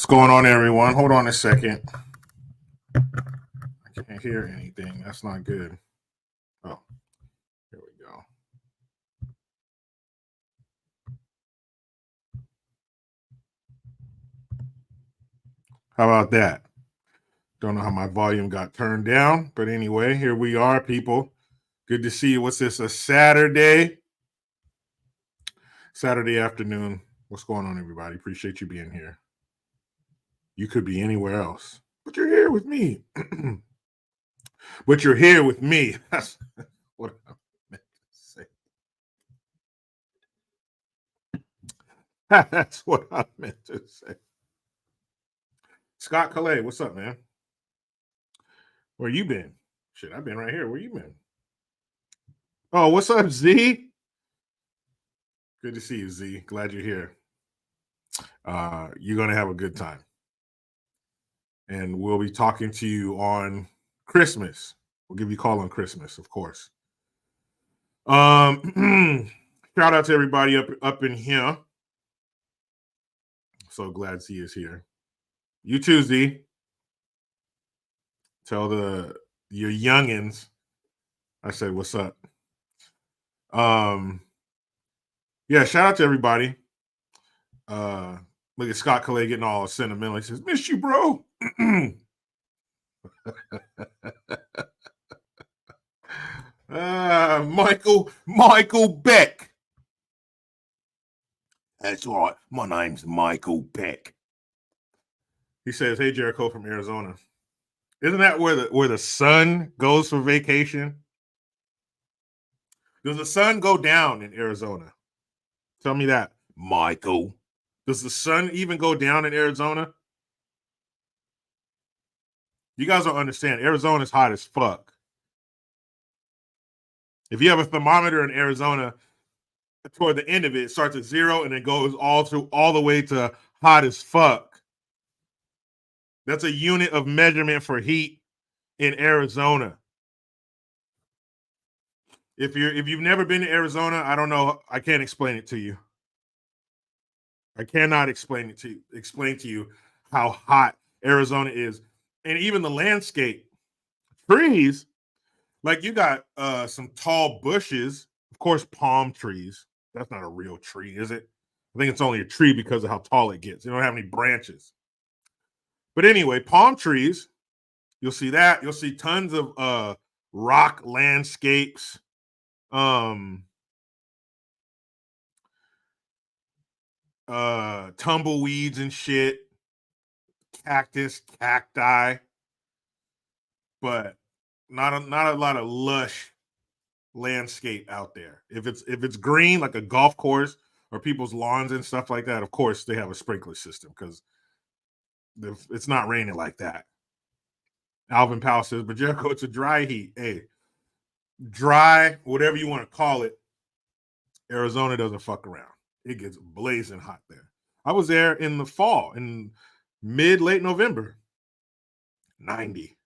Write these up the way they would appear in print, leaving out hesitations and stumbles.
What's going on, everyone? Hold on a second. I can't hear anything. That's not good. Oh, here we go. How about that? Don't know how my volume got turned down, but anyway, here we are, people. Good to see you. What's this? A Saturday afternoon. What's going on, everybody? Appreciate you being here. You could be anywhere else, but you're here with me. But you're here with me. That's what I meant to say. That's what I meant to say. Scott Calais, what's up, man? Where you been? Shit, I've been right here. Where you been? Oh, what's up, Z? Good to see you, Z. Glad you're here. You're going to have a good time. And we'll be talking to you on Christmas. We'll give you a call on Christmas, of course. Shout out to everybody up in here. So glad Z is here. You too, Z. Tell your youngins I said what's up. Yeah, shout out to everybody. Look at Scott Calais getting all sentimental. He says, "Miss you, bro." Michael Beck. That's right. My name's Michael Beck. He says, "Hey, Jericho from Arizona. Isn't that where the sun goes for vacation? Does the sun go down in Arizona? Tell me that, Michael. Does the sun even go down in Arizona? You guys don't understand. Arizona's hot as fuck. If you have a thermometer in Arizona, toward the end of it, it starts at 0 and it goes all the way to hot as fuck. That's a unit of measurement for heat in Arizona. If you've never been to Arizona, I don't know. I can't explain it to you. I cannot explain to you how hot Arizona is, and even the landscape, trees. Like you got some tall bushes, of course, palm trees. That's not a real tree, is it? I think it's only a tree because of how tall it gets. They don't have any branches. But anyway, palm trees, you'll see that. You'll see tons of rock landscapes. Tumbleweeds and shit, cacti, but not a lot of lush landscape out there. If it's green, like a golf course or people's lawns and stuff like that, of course they have a sprinkler system because it's not raining like that. Alvin Powell says, but Jericho, it's a dry heat. Hey, dry, whatever you want to call it, Arizona doesn't fuck around. It gets blazing hot there. I was there in the fall, in late November. 90.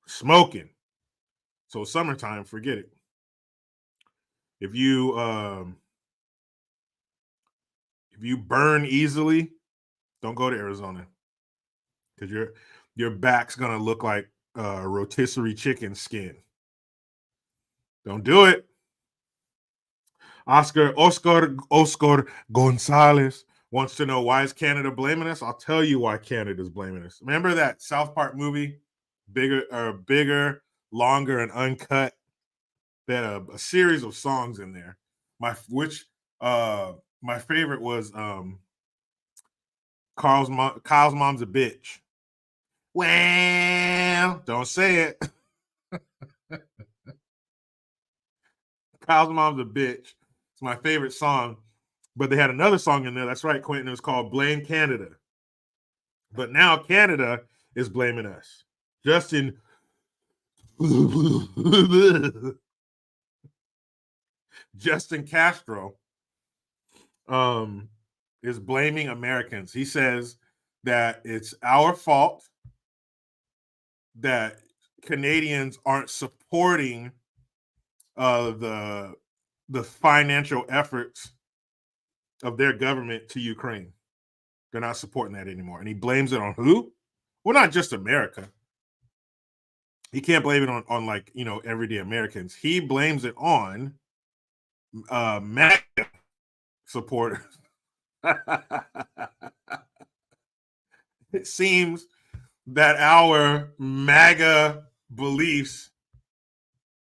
Smoking. So summertime, forget it. If you burn easily, don't go to Arizona. Because your back's gonna look like rotisserie chicken skin. Don't do it. Oscar Gonzalez wants to know, why is Canada blaming us? I'll tell you why Canada's blaming us. Remember that South Park movie, bigger, longer, and uncut? They had a series of songs in there. My favorite was Kyle's mom's a bitch. Well, don't say it. Kyle's mom's a bitch. It's my favorite song. But they had another song in there. That's right, Quentin. It was called Blame Canada. But now Canada is blaming us. Justin Castro is blaming Americans. He says that it's our fault that Canadians aren't supporting the financial efforts of their government to Ukraine. They're not supporting that anymore. And he blames it on who? Well, not just America. He can't blame it on like, everyday Americans. He blames it on MAGA supporters. It seems that our MAGA beliefs,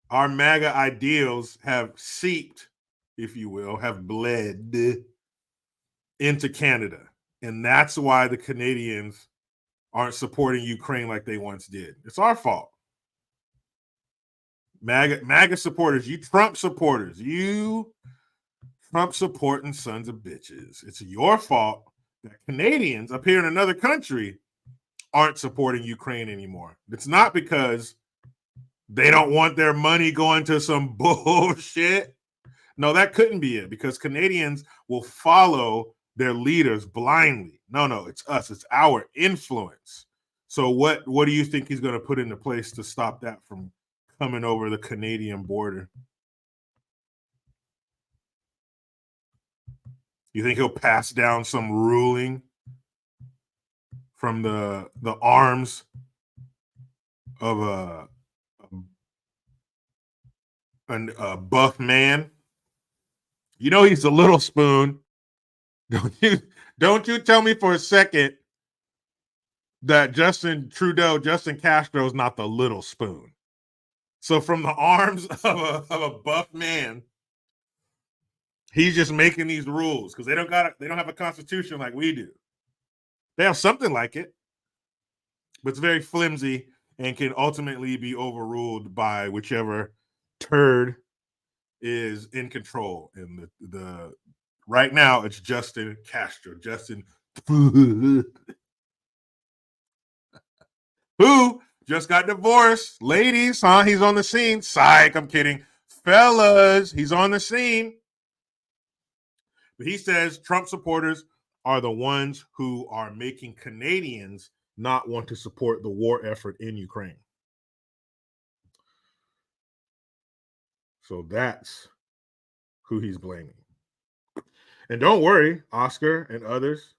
our MAGA ideals have seeped, if you will, have bled into Canada. And that's why the Canadians aren't supporting Ukraine like they once did. It's our fault. MAGA supporters, you Trump supporters, you Trump supporting sons of bitches. It's your fault that Canadians up here in another country aren't supporting Ukraine anymore. It's not because they don't want their money going to some bullshit. No, that couldn't be it, because Canadians will follow their leaders blindly. No, it's us. It's our influence. So what do you think he's going to put into place to stop that from coming over the Canadian border? You think he'll pass down some ruling from the arms of a buff man? He's a little spoon. Don't you tell me for a second that Justin Castro is not the little spoon. So from the arms of a buff man, he's just making these rules because they don't have a constitution like we do. They have something like it, but it's very flimsy and can ultimately be overruled by whichever turd is in control. And the right now it's Justin Castro. Justin who just got divorced. Ladies, huh? He's on the scene. Psych, I'm kidding. Fellas, he's on the scene. But he says Trump supporters are the ones who are making Canadians not want to support the war effort in Ukraine. So that's who he's blaming. And don't worry, Oscar and others,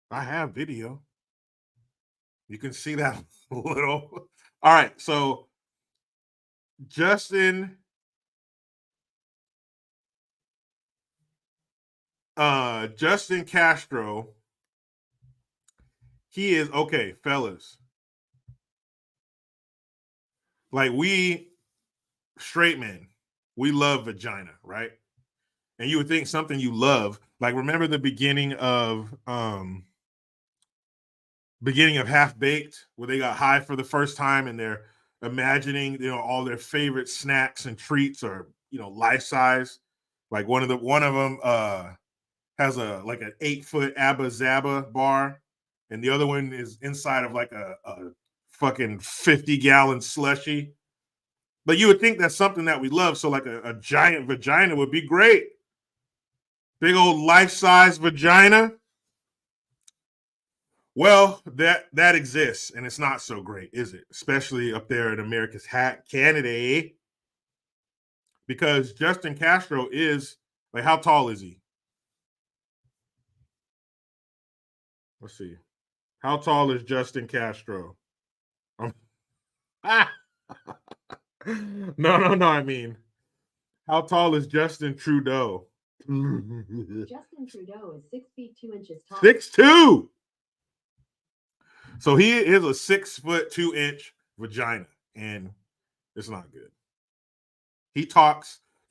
I have video. You can see that little. All right, so Justin Castro, he is okay, fellas. Like, we straight men, we love vagina, right? And you would think something you love, like, remember the beginning of Half Baked, where they got high for the first time and they're imagining, all their favorite snacks and treats are, life size. Like one of them has like an 8-foot Abba Zaba bar, and the other one is inside of like a fucking 50-gallon slushy. But you would think that's something that we love. So like a giant vagina would be great. Big old life-size vagina. Well, that exists, and it's not so great, is it? Especially up there in America's hat, Canada. Because Justin Castro is, like, how tall is he? Let's see. How tall is Justin Castro? No. I mean, how tall is Justin Trudeau? Justin Trudeau is 6 feet 2 inches tall. 6'2". So he is a 6 foot 2 inch vagina, and it's not good.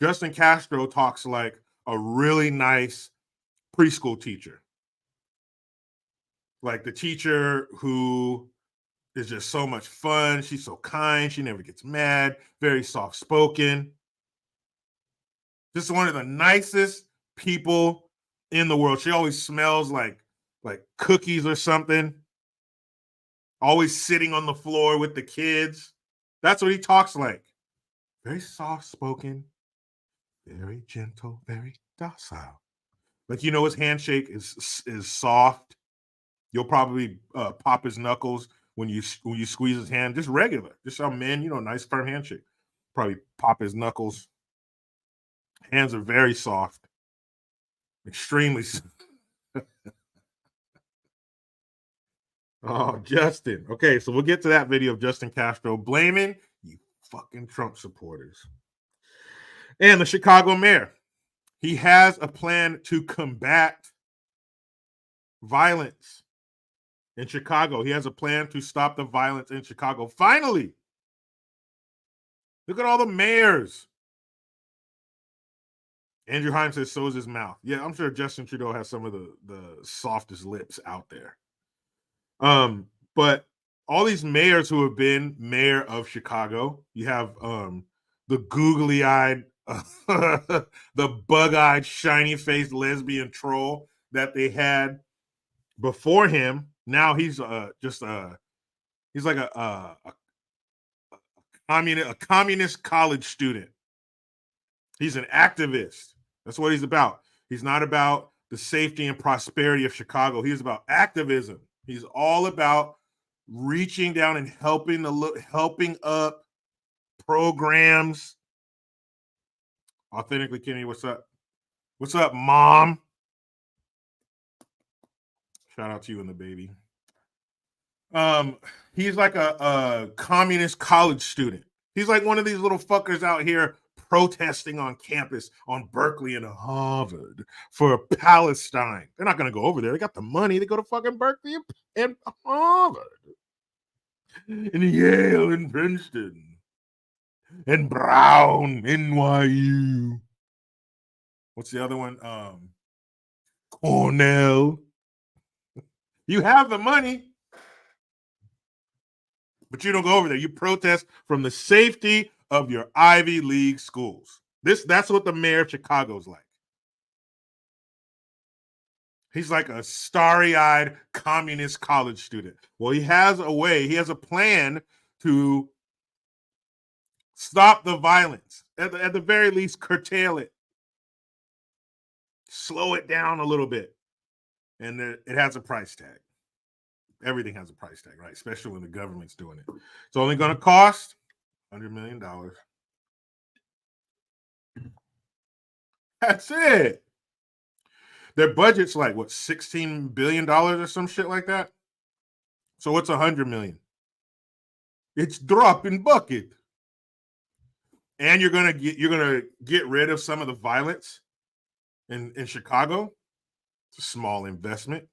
Justin Castro talks like a really nice preschool teacher. Like the teacher who is just so much fun. She's so kind. She never gets mad. Very soft spoken. Just one of the nicest people in the world. She always smells like cookies or something. Always sitting on the floor with the kids. That's what he talks like. Very soft spoken, very gentle, very docile. Like, his handshake is soft. You'll probably pop his knuckles when you squeeze his hand, just regular, just some men, nice firm handshake. Probably pop his knuckles. Hands are very soft, extremely. Oh, Justin. Okay, so we'll get to that video of Justin Castro blaming you fucking Trump supporters. And the Chicago mayor, he has a plan to combat violence in Chicago. He has a plan to stop the violence in Chicago. Finally, look at all the mayors. Andrew Heim says, so is his mouth. Yeah, I'm sure Justin Trudeau has some of the softest lips out there. But all these mayors who have been mayor of Chicago, you have the googly-eyed, the bug-eyed, shiny-faced lesbian troll that they had before him. Now he's he's like a communist college student. He's an activist. That's what he's about. He's not about the safety and prosperity of Chicago. He's about activism. He's all about reaching down and helping up programs. Authentically Kenny, what's up? What's up, Mom? Shout out to you and the baby. He's like a communist college student. He's like one of these little fuckers out here protesting on campus on Berkeley and Harvard for Palestine. They're not going to go over there. They got the money. They go to fucking Berkeley and Harvard and Yale and Princeton and Brown, NYU. What's the other one? Cornell. You have the money, but you don't go over there. You protest from the safety of your Ivy League schools. That's what the mayor of Chicago's like. He's like a starry-eyed communist college student. Well, he has a plan to stop the violence. At the very least, curtail it. Slow it down a little bit. And it has a price tag. Everything has a price tag, right? Especially when the government's doing it. It's only going to cost $100 million. That's it. Their budget's like, what, $16 billion or some shit like that? So what's $100 million? It's drop in bucket. And you're gonna get rid of some of the violence in Chicago. It's a small investment.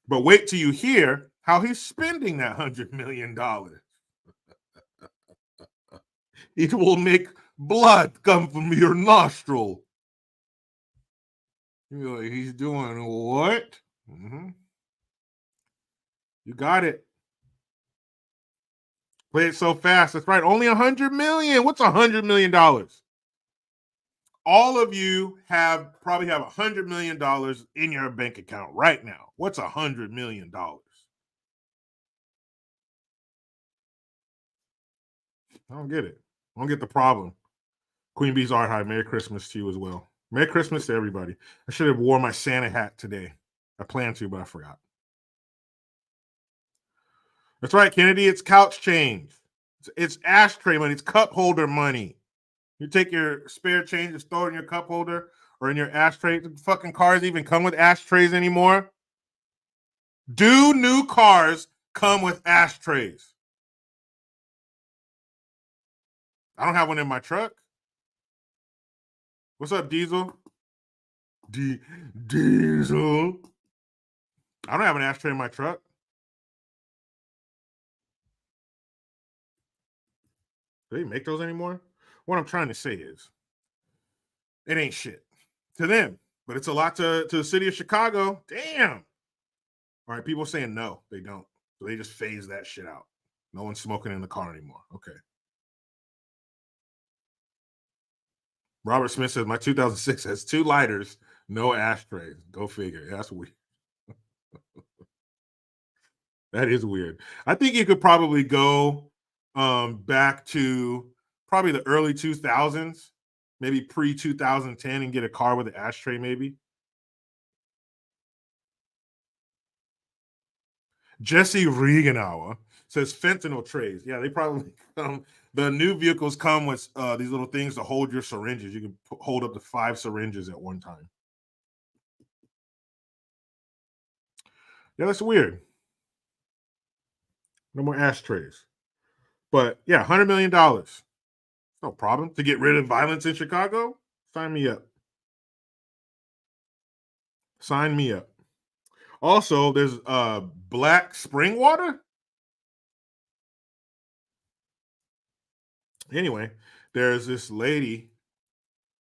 But wait till you hear how he's spending that $100 million. It will make blood come from your nostril. You're like, he's doing what? Mm-hmm. You got it. Play it so fast. That's right. Only $100 million. What's $100 million? All of you probably have $100 million in your bank account right now. What's $100 million? I don't get it. I don't get the problem. Queen Bee's Art High. Merry Christmas to you as well. Merry Christmas to everybody. I should have worn my Santa hat today. I planned to, but I forgot. That's right, Kennedy. It's couch change. It's ashtray money. It's cup holder money. You take your spare change and throw it in your cup holder or in your ashtray. The fucking cars even come with ashtrays anymore? Do new cars come with ashtrays? I don't have one in my truck. What's up, Diesel? Diesel. I don't have an ashtray in my truck. Do they make those anymore? What I'm trying to say is, it ain't shit to them, but it's a lot to the city of Chicago. Damn. All right, people saying no, they don't. So they just phase that shit out. No one's smoking in the car anymore. Okay. Robert Smith says, my 2006 has 2 lighters, no ashtrays. Go figure. That's weird. That is weird. I think you could probably go back to probably the early 2000s, maybe pre-2010 and get a car with an ashtray maybe. Jesse Regenauer says fentanyl trays. Yeah, they probably the new vehicles come with these little things to hold your syringes. You can hold up to 5 syringes at one time. Yeah, that's weird. No more ashtrays. But yeah, $100 million. No problem. To get rid of violence in Chicago? Sign me up. Sign me up. Also, there's black spring water. Anyway, there's this lady,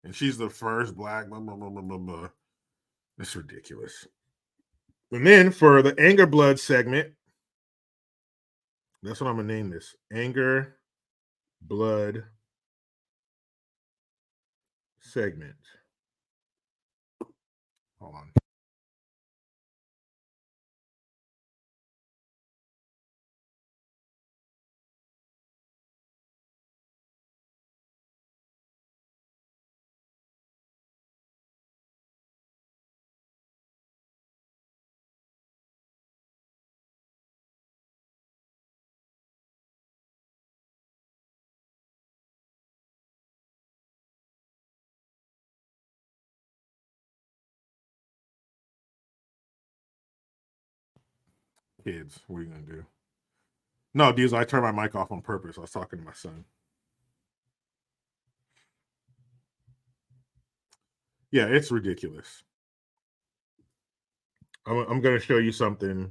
and she's the first black, blah, blah, blah, blah, blah, blah. It's ridiculous. And then for the anger blood segment, that's what I'm going to name this. Anger blood segment. Hold on. Kids, what are you going to do? No, dudes, I turned my mic off on purpose. I was talking to my son. Yeah, it's ridiculous. I'm going to show you something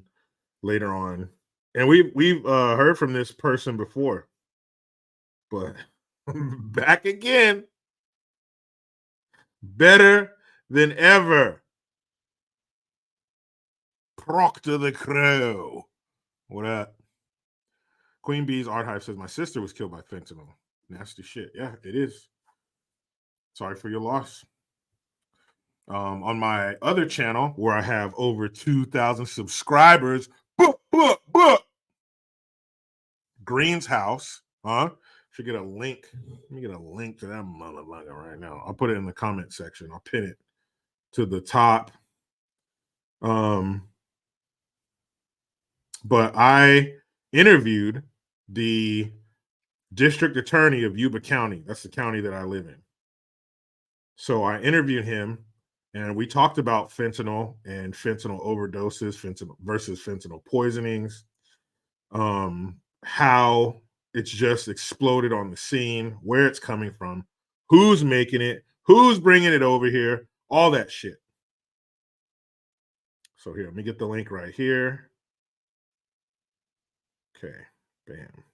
later on, and we've heard from this person before, but back again, better than ever. Proctor the Crow. What up? Queen Bee's Art Hive says my sister was killed by fentanyl. Nasty shit. Yeah, it is. Sorry for your loss. On my other channel, where I have over 2,000 subscribers, Green's House, should get a link. Let me get a link to that motherfucker right now. I'll put it in the comment section. I'll pin it to the top. But I interviewed the district attorney of Yuba County. That's the county that I live in. So I interviewed him, and we talked about fentanyl and fentanyl overdoses, fentanyl versus fentanyl poisonings, how it's just exploded on the scene, where it's coming from, who's making it, who's bringing it over here, all that shit. So here, let me get the link right here. Okay, bam.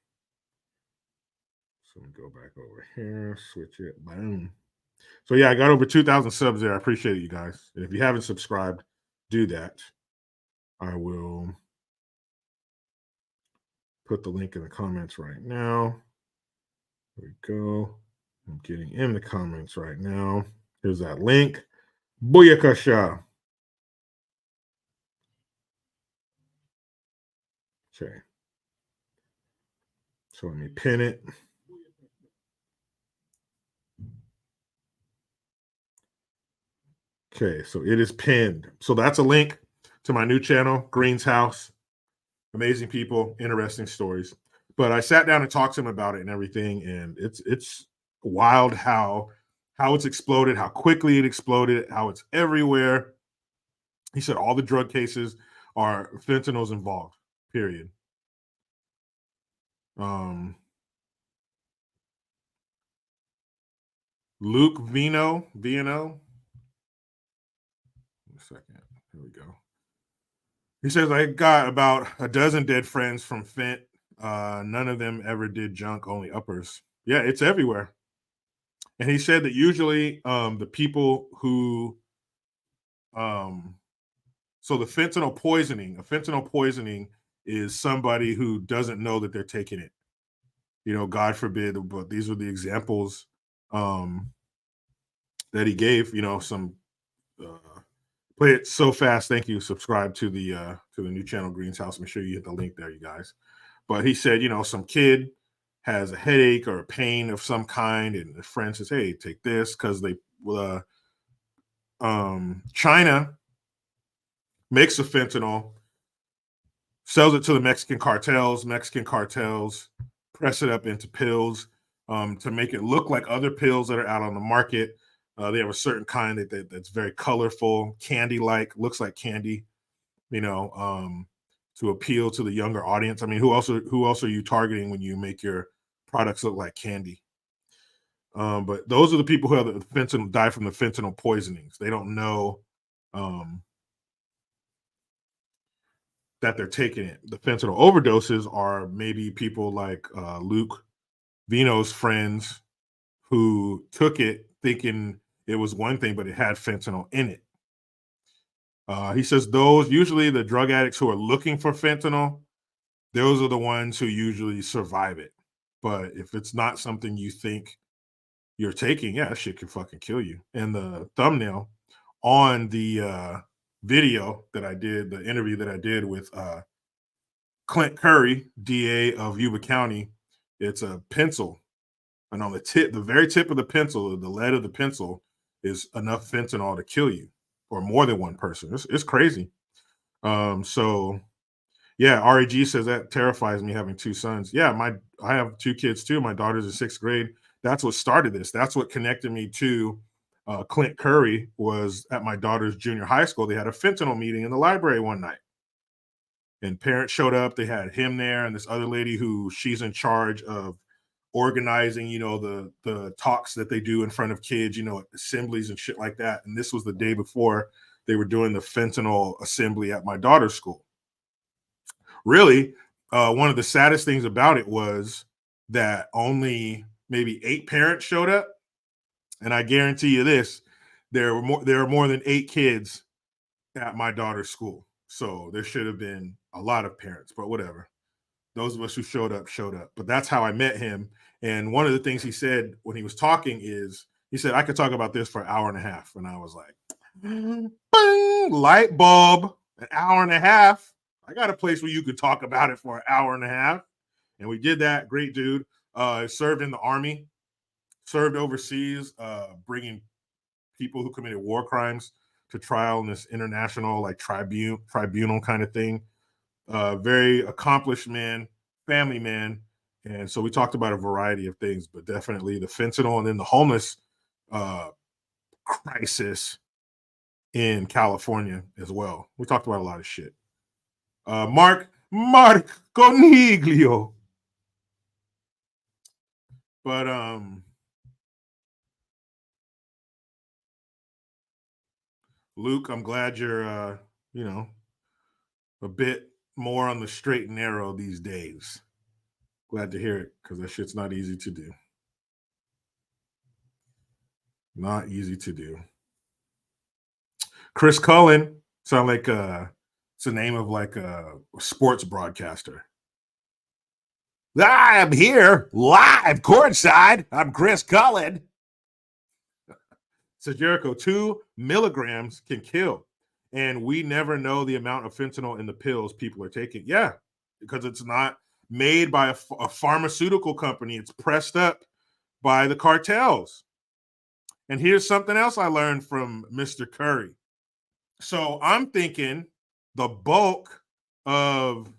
So let me go back over here, switch it, boom. So yeah, I got over 2,000 subs there. I appreciate it, you guys. And if you haven't subscribed, do that. I will put the link in the comments right now. There we go. I'm getting in the comments right now. Here's that link. Booyakasha. Okay. So let me pin it. Okay, so it is pinned. So that's a link to my new channel, Green's House. Amazing people, interesting stories. But I sat down and talked to him about it and everything, and it's wild how it's exploded, how quickly it exploded, how it's everywhere. He said all the drug cases are fentanyl's involved, period. Luke Vino. A second. Here we go. He says, I got about a dozen dead friends from fent. None of them ever did junk, only uppers. Yeah, it's everywhere. And he said that usually the people who so the fentanyl poisoning is somebody who doesn't know that they're taking it. You know, God forbid, but these are the examples that he gave. You know, some play it so fast. Thank you. Subscribe to the new channel, Green's House. Make sure you hit the link there, you guys. But he said, you know, some kid has a headache or a pain of some kind, and a friend says, "Hey, take this," because they China makes the fentanyl, sells it to the Mexican cartels. Mexican cartels press it up into pills to make it look like other pills that are out on the market. They have a certain kind that's very colorful, candy-like, looks like candy, you know, to appeal to the younger audience. I mean, who else are you targeting when you make your products look like candy? But those are the people who have the fentanyl, die from the fentanyl poisonings. They don't know that they're taking it. The fentanyl overdoses are maybe people like Luke Vino's friends who took it thinking it was one thing, but it had fentanyl in it. He says those, usually the drug addicts who are looking for fentanyl, those are the ones who usually survive it. But if it's not something you think you're taking, yeah, that shit can fucking kill you. And the thumbnail on the video that I did, the interview that I did with Clint Curry, DA of Yuba County, it's a pencil. And on the tip, the very tip of the pencil, the lead of the pencil is enough fentanyl to kill you, or more than one person. It's crazy. So yeah, REG says that terrifies me having two sons. Yeah, I have two kids too. My daughter's in 6th grade. That's what started this. That's what connected me to Clint Curry. Was at my daughter's junior high school. They had a fentanyl meeting in the library one night. And parents showed up. They had him there and this other lady who she's in charge of organizing, the talks that they do in front of kids, at assemblies and shit like that. And this was the day before they were doing the fentanyl assembly at my daughter's school. Really, one of the saddest things about it was that only maybe 8 parents showed up. And I guarantee you this, there are more than 8 kids at my daughter's school. So there should have been a lot of parents, but whatever. Those of us who showed up. But that's how I met him. And one of the things he said when he was talking is, he said, I could talk about this for an hour and a half. And I was like, bing, light bulb, an hour and a half. I got a place where you could talk about it for an hour and a half. And we did that. Great dude. Served in the army, served overseas, bringing people who committed war crimes to trial in this international like tribunal kind of thing. Very accomplished man, family man. And so we talked about a variety of things, but definitely the fentanyl and then the homeless crisis in California as well. We talked about a lot of shit. Mark Coniglio. But Luke, I'm glad you're a bit more on the straight and narrow these days. Glad to hear it, because that shit's not easy to do. Not easy to do. Chris Cullen sound like it's the name of like a sports broadcaster. I'm here live courtside. I'm Chris Cullen. So Jericho, 2 milligrams can kill. And we never know the amount of fentanyl in the pills people are taking. Yeah, because it's not made by a pharmaceutical company. It's pressed up by the cartels. And here's something else I learned from Mr. Curry. So I'm thinking the bulk of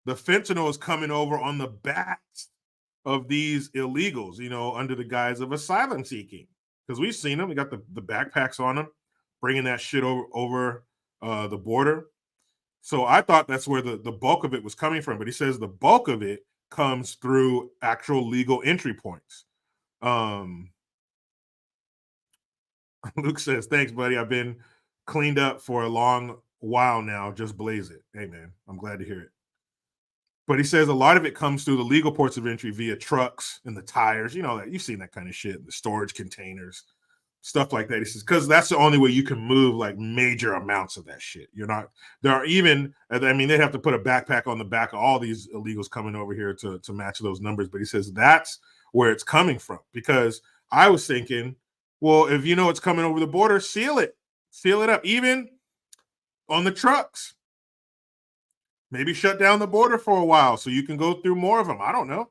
the fentanyl is coming over on the backs of these illegals, under the guise of asylum seeking. Because we've seen them. We got the backpacks on them, bringing that shit over the border. So I thought that's where the bulk of it was coming from. But he says the bulk of it comes through actual legal entry points. Luke says, thanks, buddy. I've been cleaned up for a long while now. Just blaze it. Hey, man, I'm glad to hear it. But he says a lot of it comes through the legal ports of entry via trucks and the tires. That you've seen that kind of shit, the storage containers, stuff like that. He says, because that's the only way you can move like major amounts of that shit. They have to put a backpack on the back of all these illegals coming over here to match those numbers. But he says that's where it's coming from, because I was thinking, well, if it's coming over the border, seal it up, even on the trucks. Maybe shut down the border for a while so you can go through more of them. I don't know.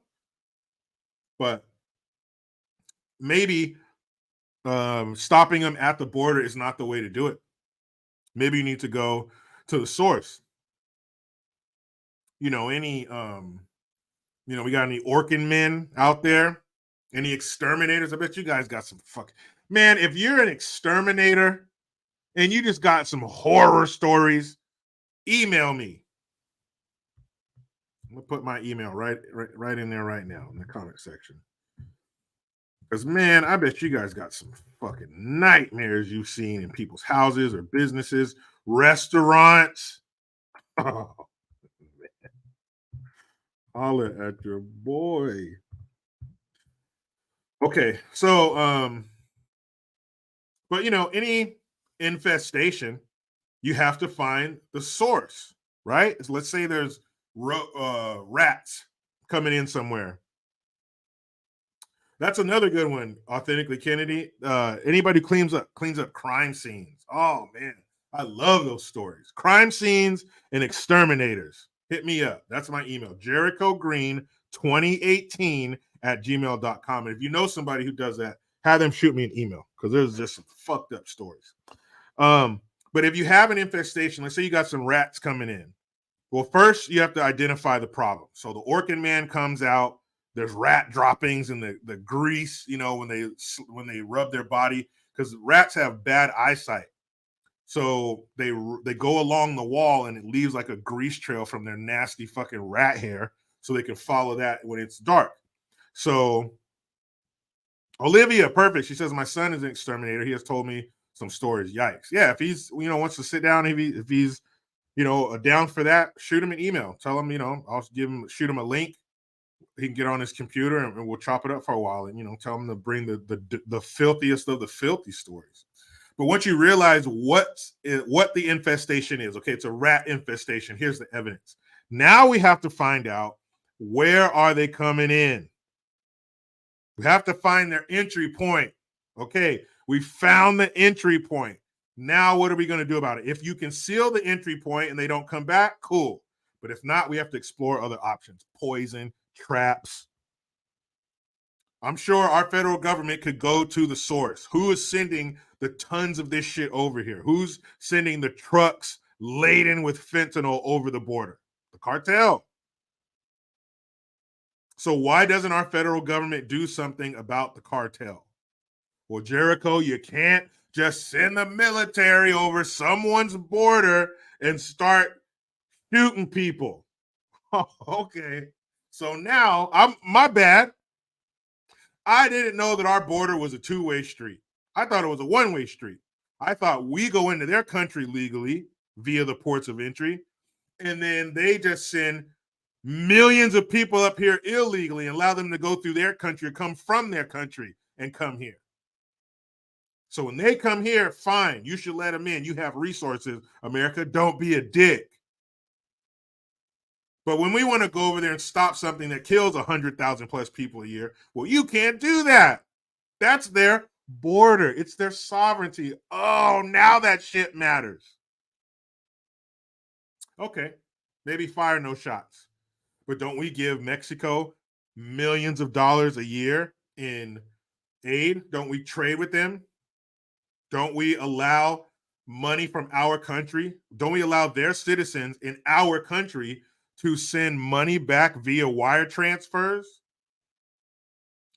But maybe stopping them at the border is not the way to do it. Maybe you need to go to the source. We got any Orkin men out there? Any exterminators? I bet you guys got some man, if you're an exterminator and you just got some horror stories, email me. I'm gonna put my email right in there right now in the comment section. Because man, I bet you guys got some fucking nightmares you've seen in people's houses or businesses, restaurants. Oh, man. Holler at your boy. Okay, so but you know, any infestation, you have to find the source, right? So let's say there's rats coming in somewhere. That's another good one. Authentically Kennedy. Anybody who cleans up crime scenes. Oh man, I love those stories. Crime scenes and exterminators. Hit me up. That's my email. Jericho Green 2018 at gmail.com. And if you know somebody who does that, have them shoot me an email because there's just some fucked up stories. But if you have an infestation, let's say you got some rats coming in. Well, first you have to identify the problem. So the Orkin man comes out. There's rat droppings in the grease, you know, when they rub their body, because rats have bad eyesight. So they go along the wall and it leaves like a grease trail from their nasty fucking rat hair, so they can follow that when it's dark. So Olivia, perfect. She says my son is an exterminator. He has told me some stories. Yikes. Yeah, if he's wants to sit down, if he's down for that, shoot him an email. Tell him, I'll shoot him a link. He can get on his computer and we'll chop it up for a while and tell him to bring the filthiest of the filthy stories. But once you realize what the infestation is, okay, it's a rat infestation. Here's the evidence. Now we have to find out, where are they coming in? We have to find their entry point. Okay, we found the entry point. Now what are we going to do about it? If you can seal the entry point and they don't come back, cool. But if not, we have to explore other options. Poison, traps. I'm sure our federal government could go to the source. Who is sending the tons of this shit over here? Who's sending the trucks laden with fentanyl over the border? The cartel. So why doesn't our federal government do something about the cartel? Well, Jericho, you can't just send the military over someone's border and start shooting people. Okay. So now, my bad. I didn't know that our border was a two-way street. I thought it was a one-way street. I thought we go into their country legally via the ports of entry, and then they just send millions of people up here illegally and allow them to go through their country or come from their country and come here. So when they come here, fine, you should let them in. You have resources, America. Don't be a dick. But when we want to go over there and stop something that kills 100,000 plus people a year, well, you can't do that. That's their border. It's their sovereignty. Oh, now that shit matters. Okay, maybe fire no shots. But don't we give Mexico millions of dollars a year in aid? Don't we trade with them? Don't we allow money from our country? Don't we allow their citizens in our country to send money back via wire transfers?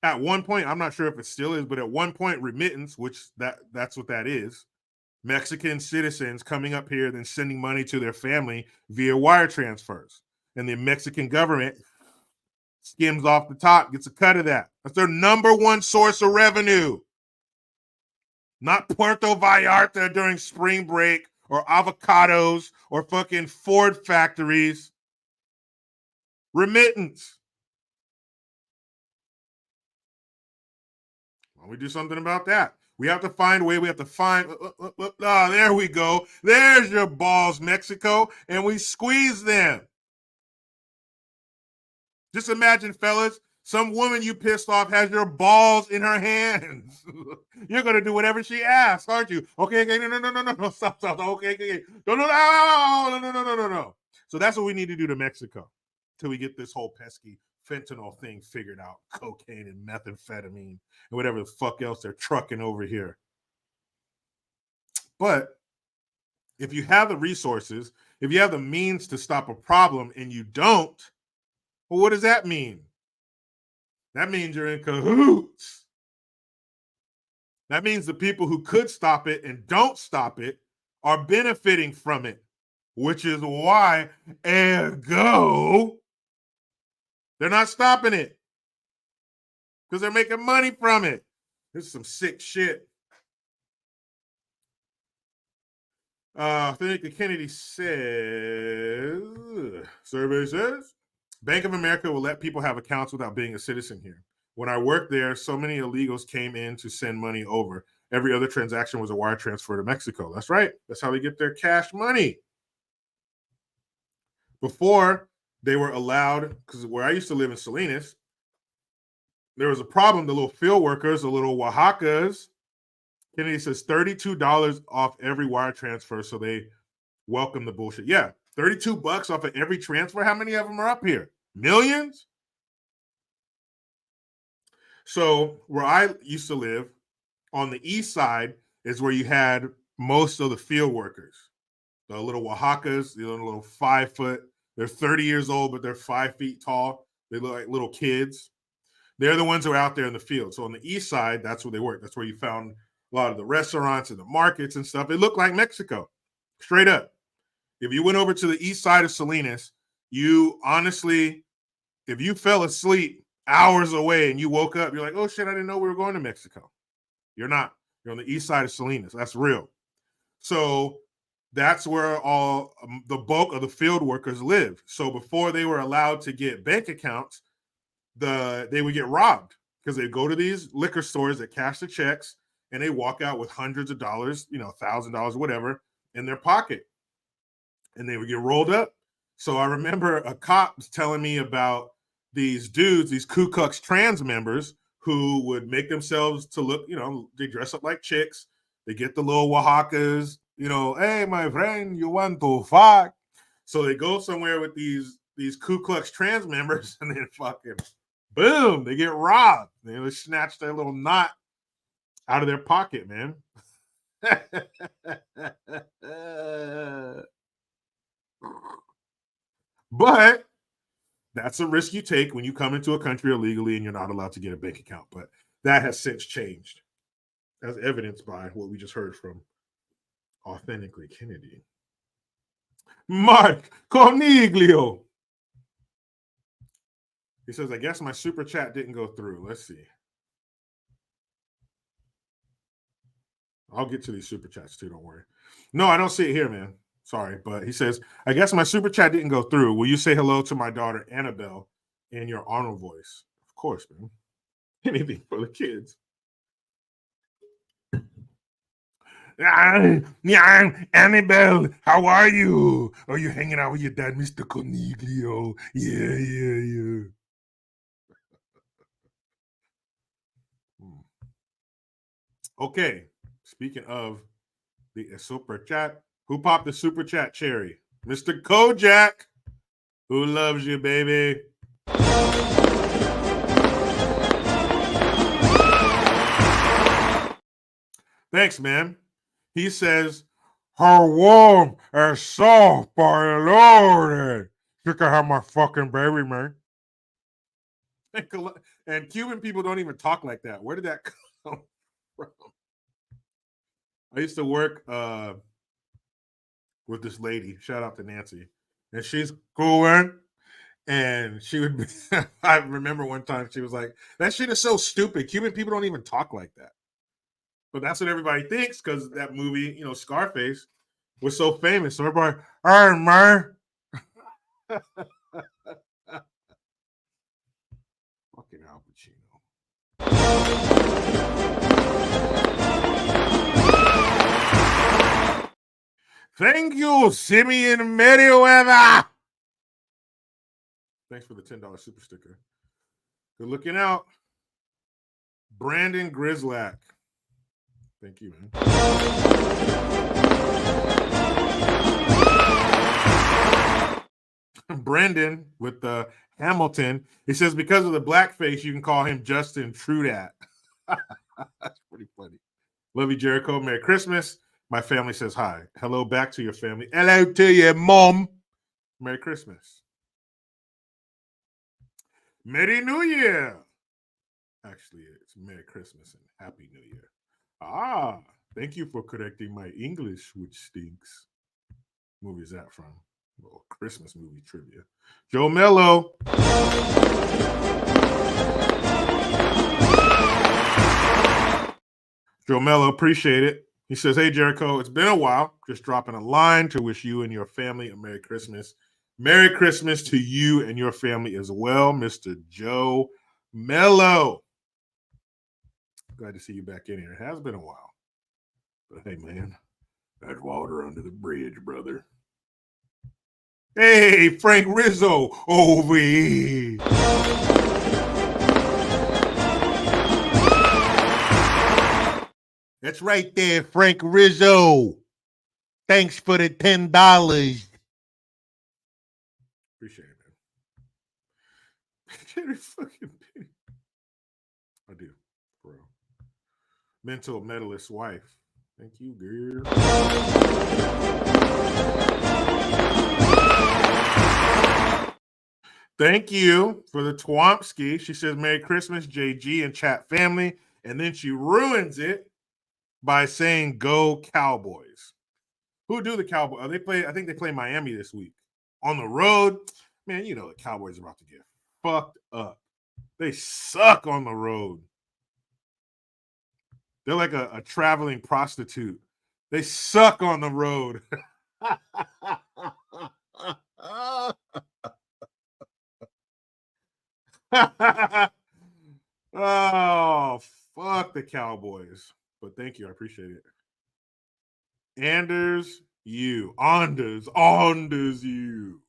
At one point, I'm not sure if it still is, but at one point, remittance, which that's what that is, Mexican citizens coming up here, then sending money to their family via wire transfers. And the Mexican government skims off the top, gets a cut of that. That's their number one source of revenue. Not Puerto Vallarta during spring break or avocados or fucking Ford factories. Remittance. Well, we do something about that. We have to find a way. We have to find. There we go. There's your balls, Mexico. And we squeeze them. Just imagine, fellas, some woman you pissed off has your balls in her hands. You're going to do whatever she asks, aren't you? Okay, no. Stop. Okay. No. So that's what we need to do to Mexico till we get this whole pesky fentanyl thing figured out. Cocaine and methamphetamine and whatever the fuck else they're trucking over here. But if you have the resources, if you have the means to stop a problem and you don't, well, what does that mean? That means you're in cahoots. That means the people who could stop it and don't stop it are benefiting from it, which is why, ergo, They're not stopping it because they're making money from it. This is some sick shit. Senator Kennedy says, survey says, Bank of America will let people have accounts without being a citizen here. When I worked there, so many illegals came in to send money over. Every other transaction was a wire transfer to Mexico. That's right. That's how they get their cash money. Before they were allowed, because where I used to live in Salinas, there was a problem. The little field workers, the little Oaxacas, Kennedy says $32 off every wire transfer, so they welcome the bullshit. Yeah, $32 off of every transfer. How many of them are up here? Millions? So where I used to live, on the east side is where you had most of the field workers. The little Oaxacas, the little 5 foot. They're 30 years old, but they're 5 feet tall. They look like little kids. They're the ones who are out there in the field. So on the east side, that's where they work. That's where you found a lot of the restaurants and the markets and stuff. It looked like Mexico, straight up. If you went over to the east side of Salinas, you honestly, if you fell asleep hours away and you woke up, you're like, oh shit, I didn't know we were going to Mexico. You're not. You're on the east side of Salinas. That's real. So that's where all the bulk of the field workers live. So before they were allowed to get bank accounts, they would get robbed because they go to these liquor stores that cash the checks and they walk out with hundreds of dollars, $1,000, whatever, in their pocket. And they would get rolled up. So I remember a cop was telling me about these dudes, these Ku Klux Trans members who would make themselves to look, they dress up like chicks. They get the little Oaxacas, hey, my friend, you want to fuck? So they go somewhere with these Ku Klux Trans members and then fucking boom, they get robbed. They would snatch their little knot out of their pocket, man. But that's a risk you take when you come into a country illegally and you're not allowed to get a bank account. But that has since changed, as evidenced by what we just heard from Authentically Kennedy. Mark Coniglio. He says, I guess my super chat didn't go through. Let's see. I'll get to these super chats too, don't worry. No, I don't see it here, man. Sorry, but he says, I guess my super chat didn't go through. Will you say hello to my daughter, Annabelle, in your Arnold voice? Of course, man. Anything for the kids. Annabelle, how are you? Are you hanging out with your dad, Mr. Coniglio? Yeah. Okay, speaking of the super chat, who popped the super chat cherry? Mr. Kojak, who loves you, baby. Thanks, man. He says, how warm and soft by Lord. You can have my fucking baby, man. And Cuban people don't even talk like that. Where did that come from? I used to work with this lady. Shout out to Nancy. And she's Cuban. And she would be, I remember one time she was like, that shit is so stupid. Cuban people don't even talk like that. But that's what everybody thinks because that movie, Scarface, was so famous. So everybody, hey, man. Fucking Al Pacino. Thank you, Simeon Merriweather. Thanks for the $10 super sticker. Good looking out. Brandon Grislack. Thank you, man. Brandon with the Hamilton. He says because of the blackface, you can call him Justin Trudeau. That's pretty funny. Love you, Jericho. Merry Christmas. My family says hi. Hello back to your family. Hello to your mom. Merry Christmas. Merry New Year. Actually, it's Merry Christmas and Happy New Year. Thank you for correcting my English, which stinks. What movie is that from? Little Christmas movie trivia. Joe Mello. Joe Mello, appreciate it. He says, hey, Jericho, it's been a while. Just dropping a line to wish you and your family a Merry Christmas. Merry Christmas to you and your family as well, Mr. Joe Mello. Glad to see you back in here. It has been a while. But hey, man, that's water under the bridge, brother. Hey, Frank Rizzo over here. That's right there, Frank Rizzo. Thanks for the $10. Appreciate it, man. Jerry fucking Penny. I do, bro. Mental medalist wife. Thank you, girl. Thank you for the Twomsky. She says, Merry Christmas, JG and chat family. And then she ruins it by saying, go Cowboys. Who do the Cowboys? They play, I think they play Miami this week. On the road, man, you know the Cowboys are about to get fucked up. They suck on the road. They're like a traveling prostitute. They suck on the road. Oh, fuck the Cowboys. But thank you. I appreciate it. Anders, you. Anders, you.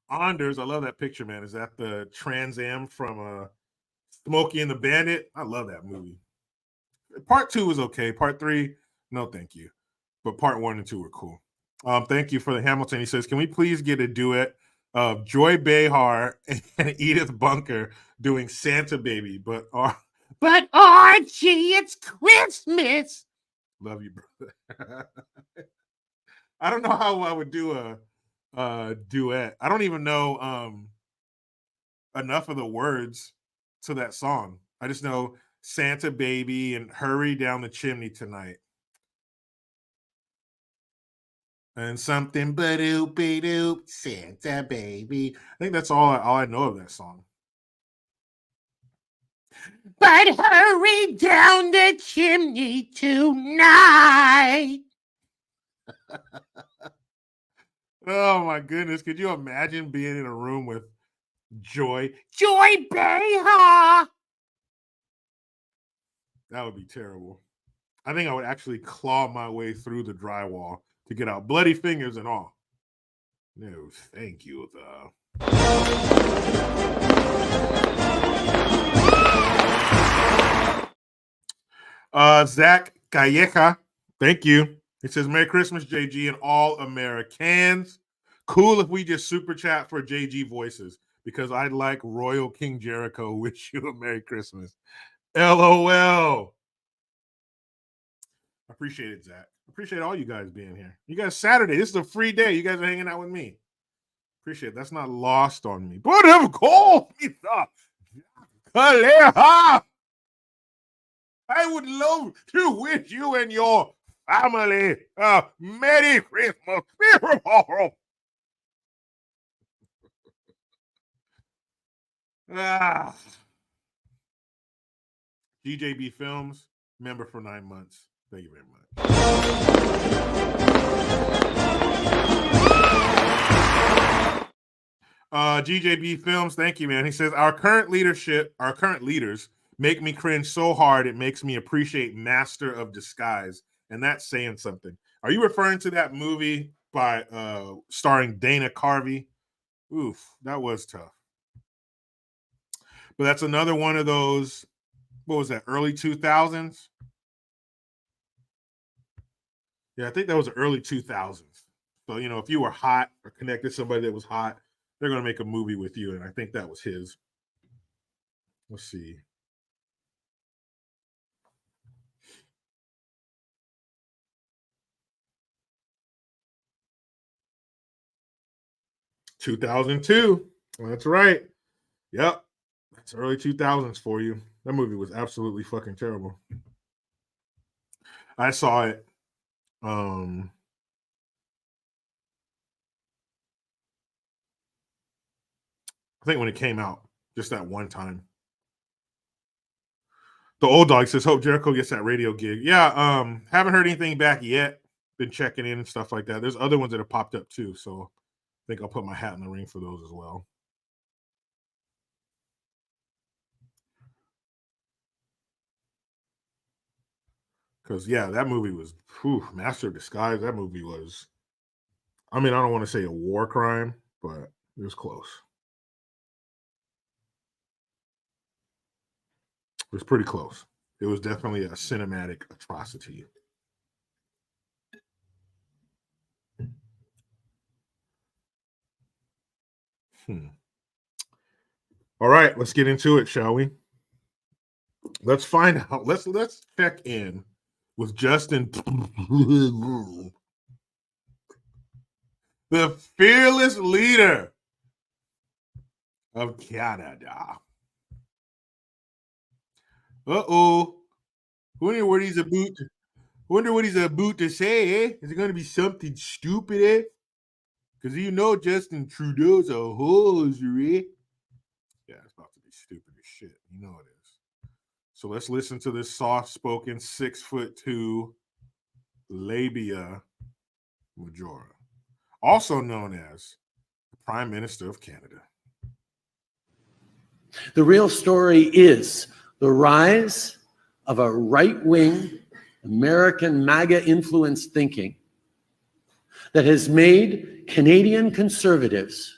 Anders, I love that picture, man. Is that the Trans Am from Smokey and the Bandit? I love that movie. Part 2 was okay. Part 3, no thank you. But part 1 and 2 were cool. Thank you for the Hamilton. He says, can we please get a duet of Joy Behar and Edith Bunker doing Santa Baby? But Archie, it's Christmas. Love you, brother. I don't know how I would do a duet. I don't even know enough of the words to that song. I just know Santa Baby and Hurry Down the Chimney Tonight. And something ba-doop-be-doop, Santa Baby. I think that's all I know of that song. But hurry down the chimney tonight. Oh my goodness. Could you imagine being in a room with Joy Behar? That would be terrible. I think I would actually claw my way through the drywall to get out bloody fingers and all. No, thank you, though. Zach Calleja, thank you. It says, Merry Christmas, JG, and all Americans. Cool if we just super chat for JG voices, because I'd like Royal King Jericho. Wish you a Merry Christmas. LOL. Appreciate it, Zach. Appreciate all you guys being here. You guys, Saturday, this is a free day. You guys are hanging out with me. Appreciate it. That's not lost on me. But of course, I would love to wish you and your family a Merry Christmas. GJB Films, member for 9 months. Thank you very much. GJB Films, thank you, man. He says, our current leaders make me cringe so hard it makes me appreciate Master of Disguise. And that's saying something. Are you referring to that movie by starring Dana Carvey? Oof, that was tough. But that's another one of those, what was that, early 2000s? Yeah, I think that was early 2000s. So, you know, if you were hot or connected to somebody that was hot, they're going to make a movie with you. And I think that was his. Let's see. $2002. That's right. Yep. That's early 2000s for you. That movie was absolutely fucking terrible. I saw it. I think when it came out, just that one time. The old dog says, hope Jericho gets that radio gig. Yeah, haven't heard anything back yet. Been checking in and stuff like that. There's other ones that have popped up too, so I think I'll put my hat in the ring for those as well. Because yeah, that movie was Master of Disguise. That movie was, I mean, I don't want to say a war crime, but it was close. It was pretty close. It was definitely a cinematic atrocity. All right, let's get into it, shall we? Let's find out. Let's check in with Justin, the fearless leader of Canada. Wonder what he's about. Wonder what he's about to say. Eh? Is it going to be something stupid? Eh? Because you know Justin Trudeau's a hoser. Eh? Yeah, it's about to be stupid as shit. You know it is. So let's listen to this soft-spoken 6'2" labia majora, also known as the Prime Minister of Canada. The real story is the rise of a right-wing American MAGA-influenced thinking that has made Canadian conservatives,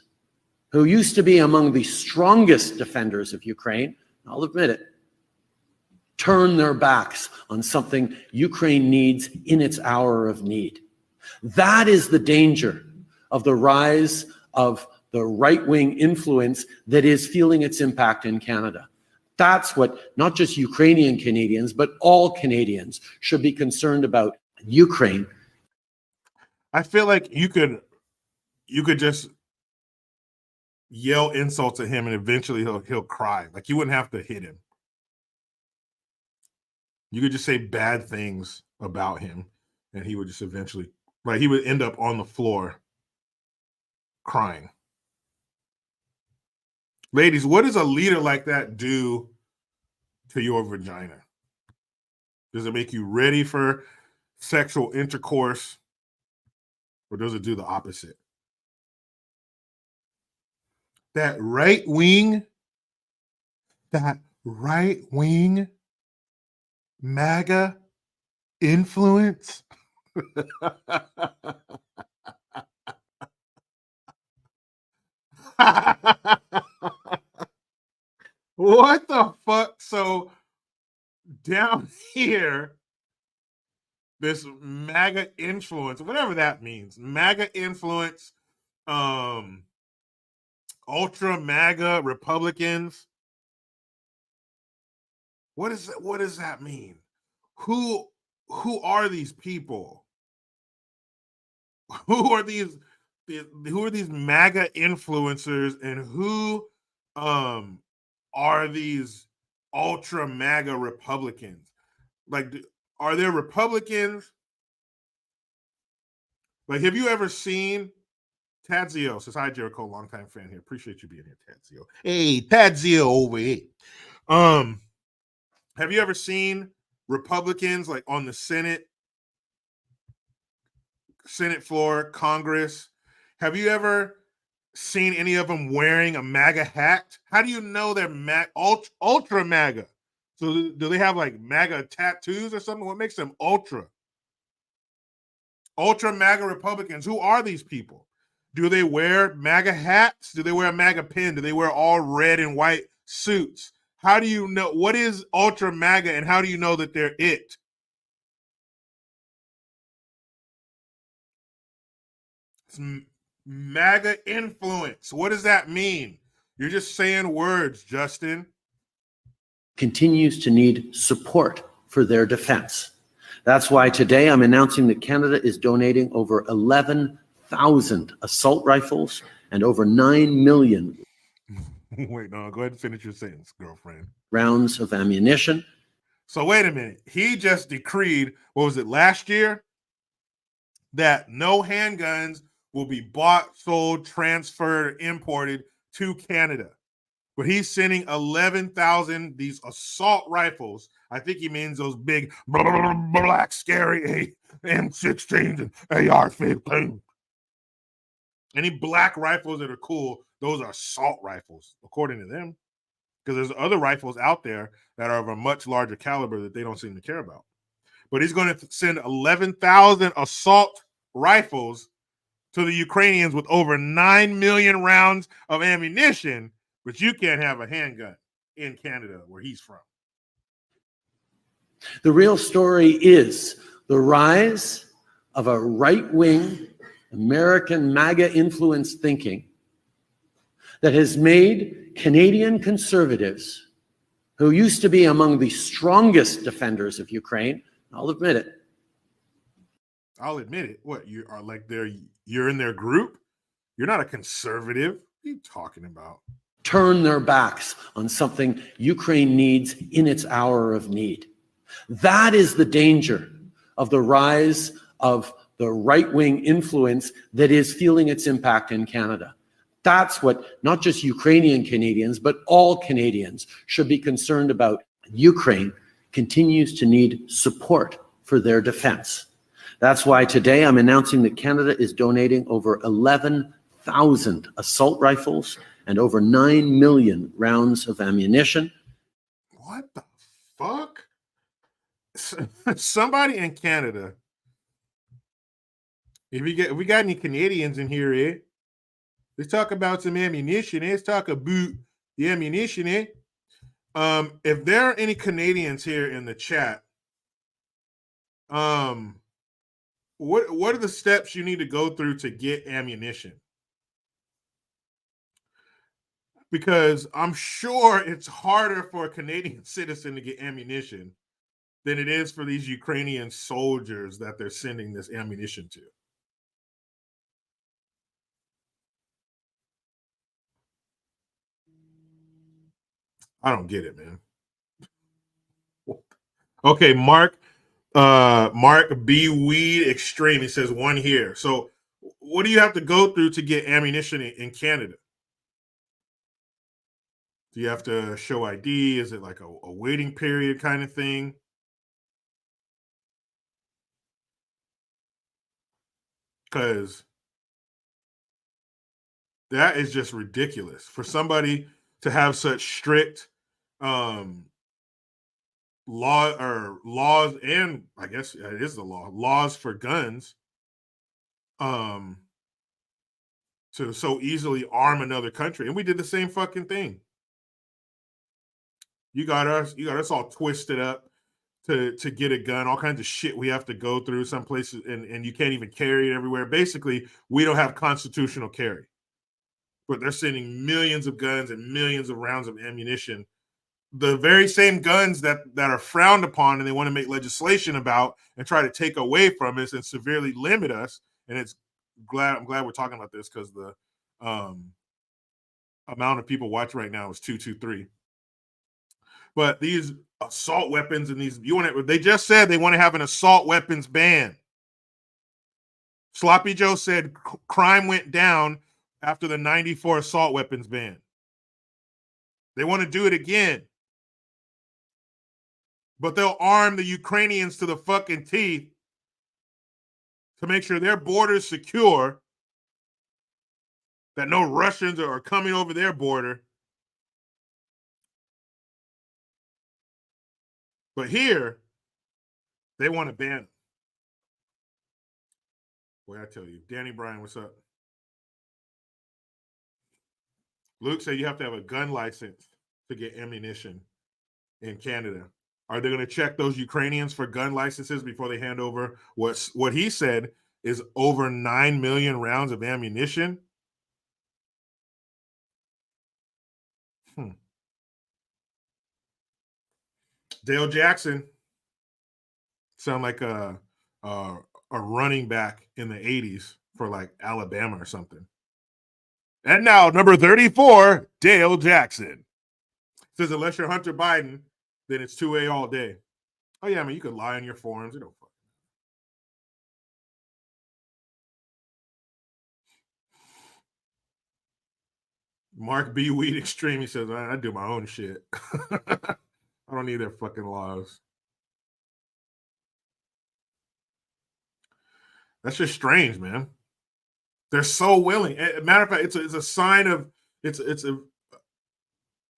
who used to be among the strongest defenders of Ukraine, I'll admit it, turn their backs on something Ukraine needs in its hour of need. That is the danger of the rise of the right-wing influence that is feeling its impact in Canada. That's what not just Ukrainian Canadians, but all Canadians should be concerned about. Ukraine. I feel like you could just yell insults at him and eventually he'll cry. Like you wouldn't have to hit him. You could just say bad things about him and he would just eventually, like he would end up on the floor crying. Ladies, what does a leader like that do to your vagina? Does it make you ready for sexual intercourse, or does it do the opposite? That right wing MAGA influence. What the fuck? So down here, this MAGA influence, whatever that means, MAGA influence, ultra MAGA Republicans. What does that mean? Who are these people? Who are these MAGA influencers, and who are these ultra MAGA Republicans? Like, are there Republicans? Like, have you ever seen Tadzio? Says, hi, Jericho, longtime fan here. Appreciate you being here, Tadzio. Hey, Tadzio over here. Have you ever seen Republicans like on the Senate floor, Congress? Have you ever seen any of them wearing a MAGA hat? How do you know they're ultra MAGA? So do they have like MAGA tattoos or something? What makes them ultra? Ultra MAGA Republicans. Who are these people? Do they wear MAGA hats? Do they wear a MAGA pin? Do they wear all red and white suits? How do you know? What is ultra MAGA, and how do you know that they're it? It's MAGA influence. What does that mean? You're just saying words, Justin. Continues to need support for their defense. That's why today I'm announcing that Canada is donating over 11,000 assault rifles and over 9 million Wait, no, go ahead and finish your sentence, girlfriend. rounds of ammunition. So wait a minute. He just decreed, what was it, last year? That no handguns will be bought, sold, transferred, imported to Canada. But he's sending 11,000 these assault rifles. I think he means those big black scary M16s and AR-15. Any black rifles that are cool, those are assault rifles, according to them. Because there's other rifles out there that are of a much larger caliber that they don't seem to care about. But he's going to send 11,000 assault rifles to the Ukrainians with over 9 million rounds of ammunition, but you can't have a handgun in Canada where he's from. The real story is the rise of a right-wing American MAGA influenced thinking that has made Canadian conservatives, who used to be among the strongest defenders of Ukraine, I'll admit it. I'll admit it. What, you are like you're in their group? You're not a conservative. What are you talking about? Turn their backs on something Ukraine needs in its hour of need. That is the danger of the rise of the right-wing influence that is feeling its impact in Canada. That's what not just Ukrainian Canadians, but all Canadians should be concerned about. Ukraine continues to need support for their defense. That's why today I'm announcing that Canada is donating over 11,000 assault rifles and over 9 million rounds of ammunition. What the fuck? Somebody in Canada, if we got any Canadians in here, let's talk about some ammunition. Let's talk about the ammunition. If there are any Canadians here in the chat, what are the steps you need to go through to get ammunition? Because I'm sure it's harder for a Canadian citizen to get ammunition than it is for these Ukrainian soldiers that they're sending this ammunition to. I don't get it, man. Okay, Mark B. Weed Extreme, he says one here. So what do you have to go through to get ammunition in Canada? Do you have to show ID? Is it like a waiting period kind of thing? Because that is just ridiculous for somebody to have such strict laws, and I guess it is the laws for guns, to so easily arm another country. And we did the same fucking thing. You got us all twisted up to get a gun, all kinds of shit we have to go through some places, and you can't even carry it everywhere. Basically, we don't have constitutional carry. But they're sending millions of guns and millions of rounds of ammunition. The very same guns that are frowned upon and they want to make legislation about and try to take away from us and severely limit us. And I'm glad we're talking about this, because the amount of people watching right now is 223. But these assault weapons and they just said they want to have an assault weapons ban. Sloppy Joe said crime went down after the 94 assault weapons ban. They want to do it again. But they'll arm the Ukrainians to the fucking teeth to make sure their border's secure, that no Russians are coming over their border. But here, they want to ban them. Boy, I tell you. Danny Bryan, what's up? Luke said you have to have a gun license to get ammunition in Canada. Are they going to check those Ukrainians for gun licenses before they hand over what he said is over 9 million rounds of ammunition? Dale Jackson sound like a running back in the 80s for like Alabama or something. And now, number 34, Dale Jackson. Says, unless you're Hunter Biden, then it's 2A all day. Oh yeah, I mean, you could lie on your forums. You don't fuck. Mark B. Weed Extreme, he says, I do my own shit. I don't need their fucking laws. That's just strange, man. They're so willing. Matter of fact, it's a sign of it's a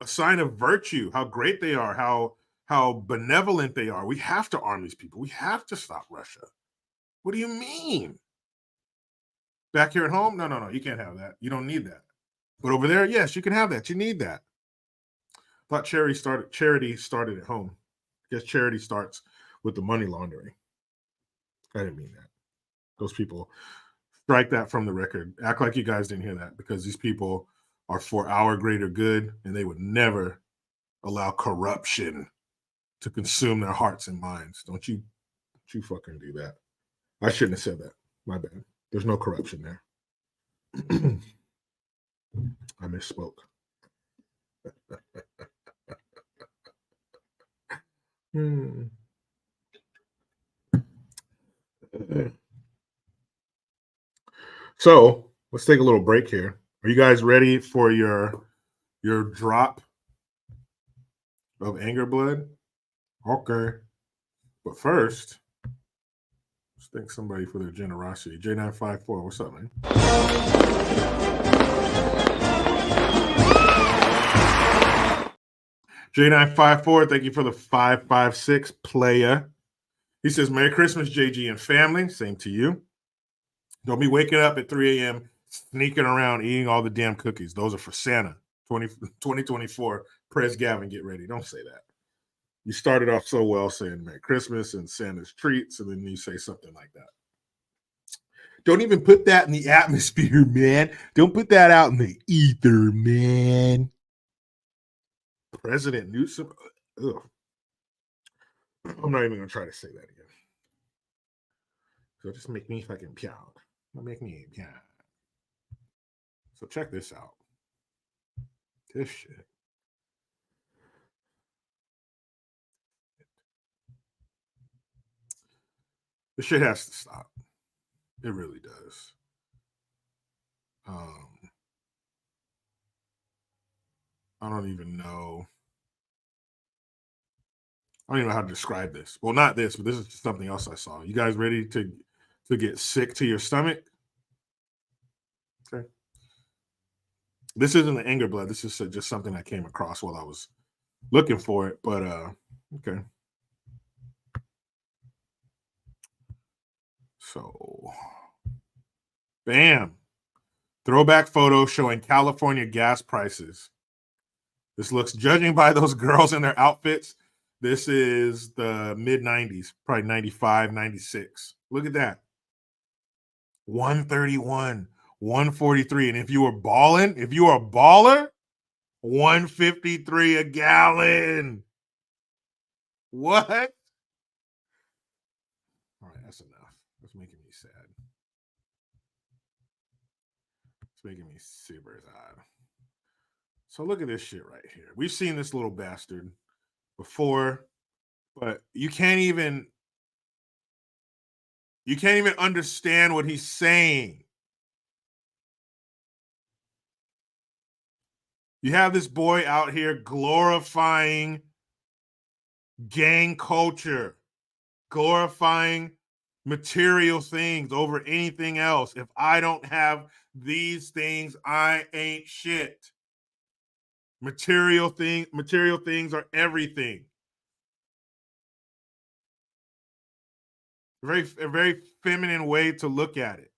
sign of virtue, how great they are, how benevolent they are. We have to arm these people. We have to stop Russia. What do you mean? Back here at home? No. You can't have that. You don't need that. But over there, yes, you can have that. You need that. I thought charity started at home. I guess charity starts with the money laundering. I didn't mean that. Those people, strike that from the record. Act like you guys didn't hear that, because these people are for our greater good, and they would never allow corruption to consume their hearts and minds. Don't you fucking do that. I shouldn't have said that. My bad. There's no corruption there. I misspoke. So let's take a little break here. Are you guys ready for your drop of anger blood? Okay. But first, let's thank somebody for their generosity. J954, what's up, man? J954, thank you for the 556 playa. He says, Merry Christmas, JG and family. Same to you. Don't be waking up at 3 a.m. sneaking around eating all the damn cookies. Those are for Santa. 2024, Press Gavin, get ready. Don't say that. You started off so well saying Merry Christmas and Santa's treats, and then you say something like that. Don't even put that in the atmosphere, man. Don't put that out in the ether, man. President Newsom. Ugh. I'm not even going to try to say that again. So just make me fucking proud. Make me proud. So check this out. This shit. This shit has to stop. It really does. I don't even know. I don't even know how to describe this. Well, not this, but this is something else I saw. You guys ready to get sick to your stomach? Okay. This isn't an anger blood. This is just something I came across while I was looking for it. But okay. So, bam. Throwback photo showing California gas prices. This looks, judging by those girls in their outfits, this is the mid 90s, probably 95, 96. Look at that. 131, 143. And if you were balling, if you were a baller, 153 a gallon. What? All right, that's enough. That's making me sad. It's making me super sad. So look at this shit right here. We've seen this little bastard before, but you can't even understand what he's saying. You have this boy out here glorifying gang culture, glorifying material things over anything else. If I don't have these things, I ain't shit. Material things are everything. A very feminine way to look at it.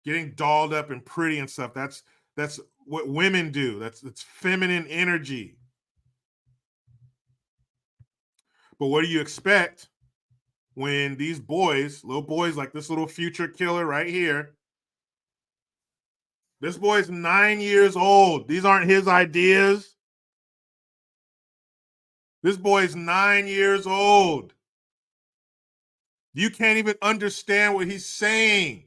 Getting dolled up and pretty and stuff. That's what women do. That's feminine energy. But what do you expect when these boys, little boys like this little future killer right here? This boy's 9 years old. These aren't his ideas. This boy's 9 years old. You can't even understand what he's saying.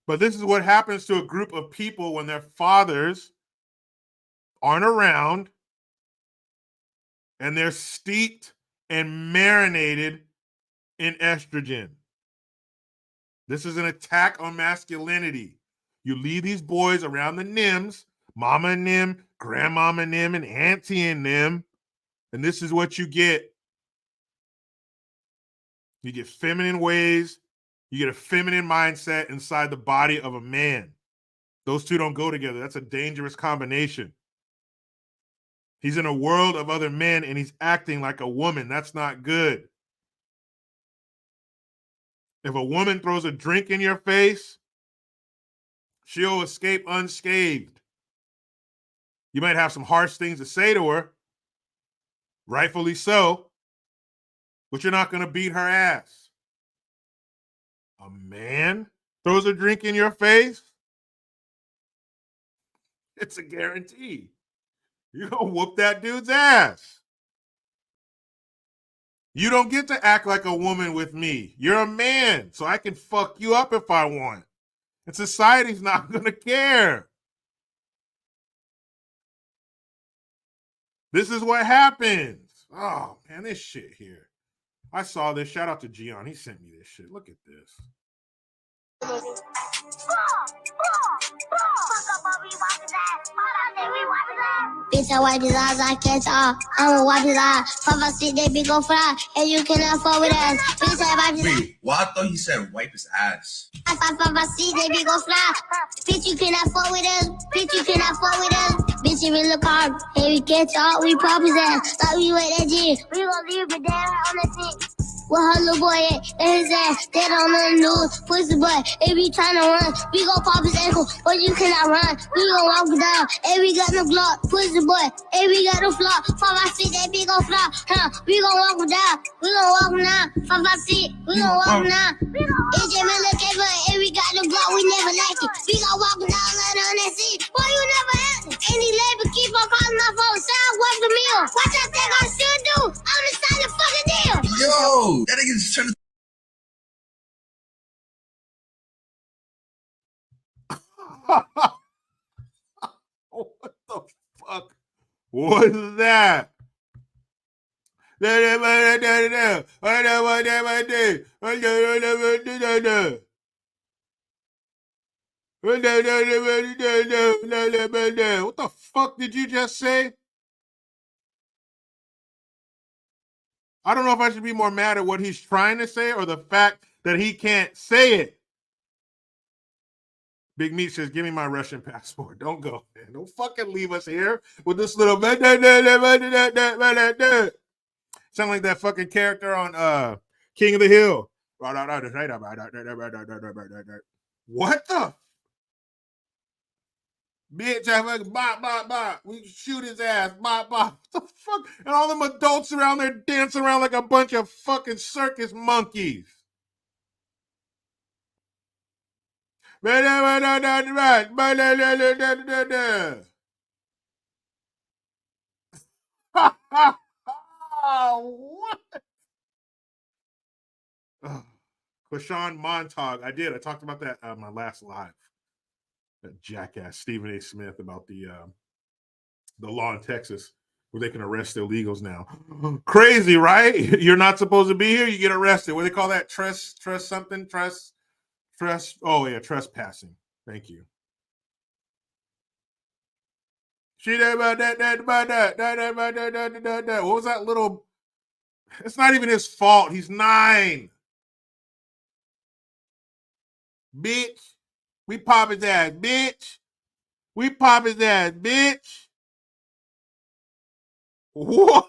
But this is what happens to a group of people when their fathers aren't around and they're steeped and marinated in estrogen. This is an attack on masculinity. You leave these boys around the Nims, mama and them, grandmama and them, and auntie and them, and this is what you get. You get feminine ways, you get a feminine mindset inside the body of a man. Those two don't go together. That's a dangerous combination. He's in a world of other men and he's acting like a woman. That's not good. If a woman throws a drink in your face, she'll escape unscathed. You might have some harsh things to say to her, rightfully so, but you're not going to beat her ass. A man throws a drink in your face, it's a guarantee. You're going to whoop that dude's ass. You don't get to act like a woman with me. You're a man, so I can fuck you up if I want. And society's not going to care. This is what happens. Oh, man, this shit here. I saw this. Shout out to Gian. He sent me this shit. Look at this. Bitch, I wipe his eyes, I catch all. I'ma wipe his eyes. Papa sit that big gon' fly, and you cannot fuck with us. Bitch, I wipe his eyes. Wait, well, I thought he said wipe his ass. Papa sit that big gon' fly. Bitch, you cannot fuck with us. Bitch, you cannot fuck with us. Bitch, you really look hard. And we catch all, we pop his ass. Like we wait that G. We gon' leave it there on the seat. With her little boy at his ass, that on the news, pussy boy, if he tryna run, we gon' pop his ankle, but you cannot run, we gon' walk it down, and we got no block, pussy boy, and we got no flop, pop my feet, that big gon' flop, we gon' walk it down, we gon' walk it down, pop my feet, we gon' walk it down, it's just me look at and we got no block, we never like it, we gon' walk it down, let on that seat, boy, you never answer, any label keep on calling my phone, sound worth the meal, what y'all think I should do, I'm the sign the fucking deal. Yo, that nigga just trying to. What the fuck was that? What the fuck did you just say? I don't know if I should be more mad at what he's trying to say or the fact that he can't say it. Big Meat says, give me my Russian passport. Don't go, man. Don't fucking leave us here with this little... Sound like that fucking character on King of the Hill. What the? Bitch, I fucking bop, bop, bop. We shoot his ass, bop, bop. What the fuck? And all them adults around there dancing around like a bunch of fucking circus monkeys. What? Quashawn Montauk. I talked about that on my last live. That jackass Stephen A. Smith about the law in Texas where they can arrest illegals now. Crazy, right? You're not supposed to be here. You get arrested. What do they call that? Trespassing. Oh yeah, trespassing. Thank you. What was that little? It's not even his fault. He's 9. Bitch. We pop his ass, bitch. We pop his ass, bitch. What?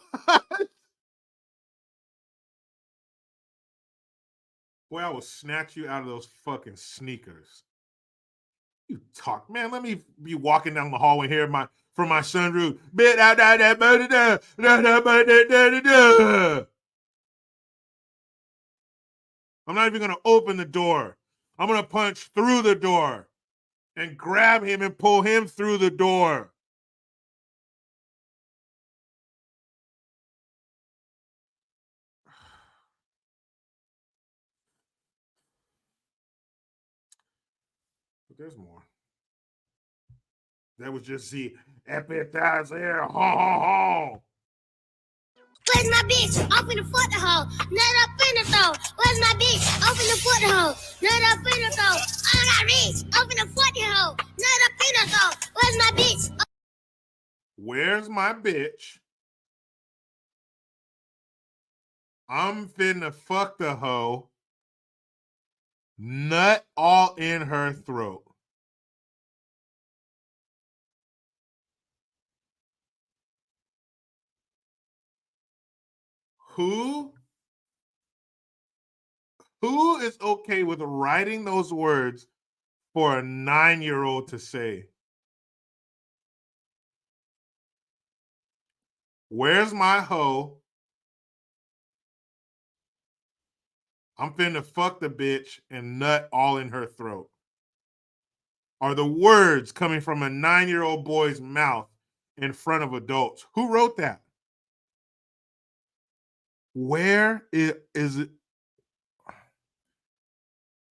Boy, I will snatch you out of those fucking sneakers. You talk, man. Let me be walking down the hallway here from my sunroof. I'm not even going to open the door. I'm going to punch through the door and grab him and pull him through the door. But there's more. That was just the epitaph here. Ho, ho, ho. Where's my bitch? Open the foot hole. Nut up in the throat. Where's my bitch? Open the foot hole. Nut up in the throat. I got rich. Open the foot hole. Nut up in the throat. Where's my bitch? Where's my bitch? I'm finna fuck the hoe. Nut all in her throat. Who is okay with writing those words for a 9-year-old to say? Where's my hoe? I'm finna fuck the bitch and nut all in her throat. Are the words coming from a 9-year-old boy's mouth in front of adults? Who wrote that? Where is it?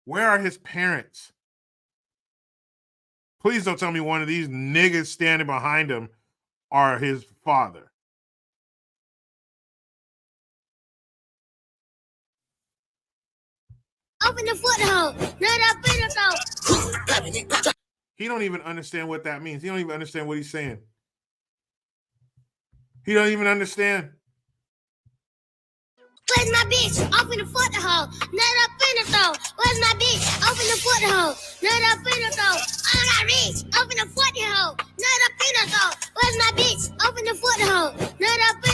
Where are his parents? Please don't tell me one of these niggas standing behind him are his father. Open the foot hole. Nut up in the throat. He don't even understand what that means. He don't even understand what he's saying. He don't even understand. Where's my bitch? Open the foot hole. Nut up in the throat. Where's my bitch? Open the foot hole. Nut up in the throat. I got rich. Open the foot hole. Nut up in the throat. Where's my bitch? Open the foot hole. Nut up in.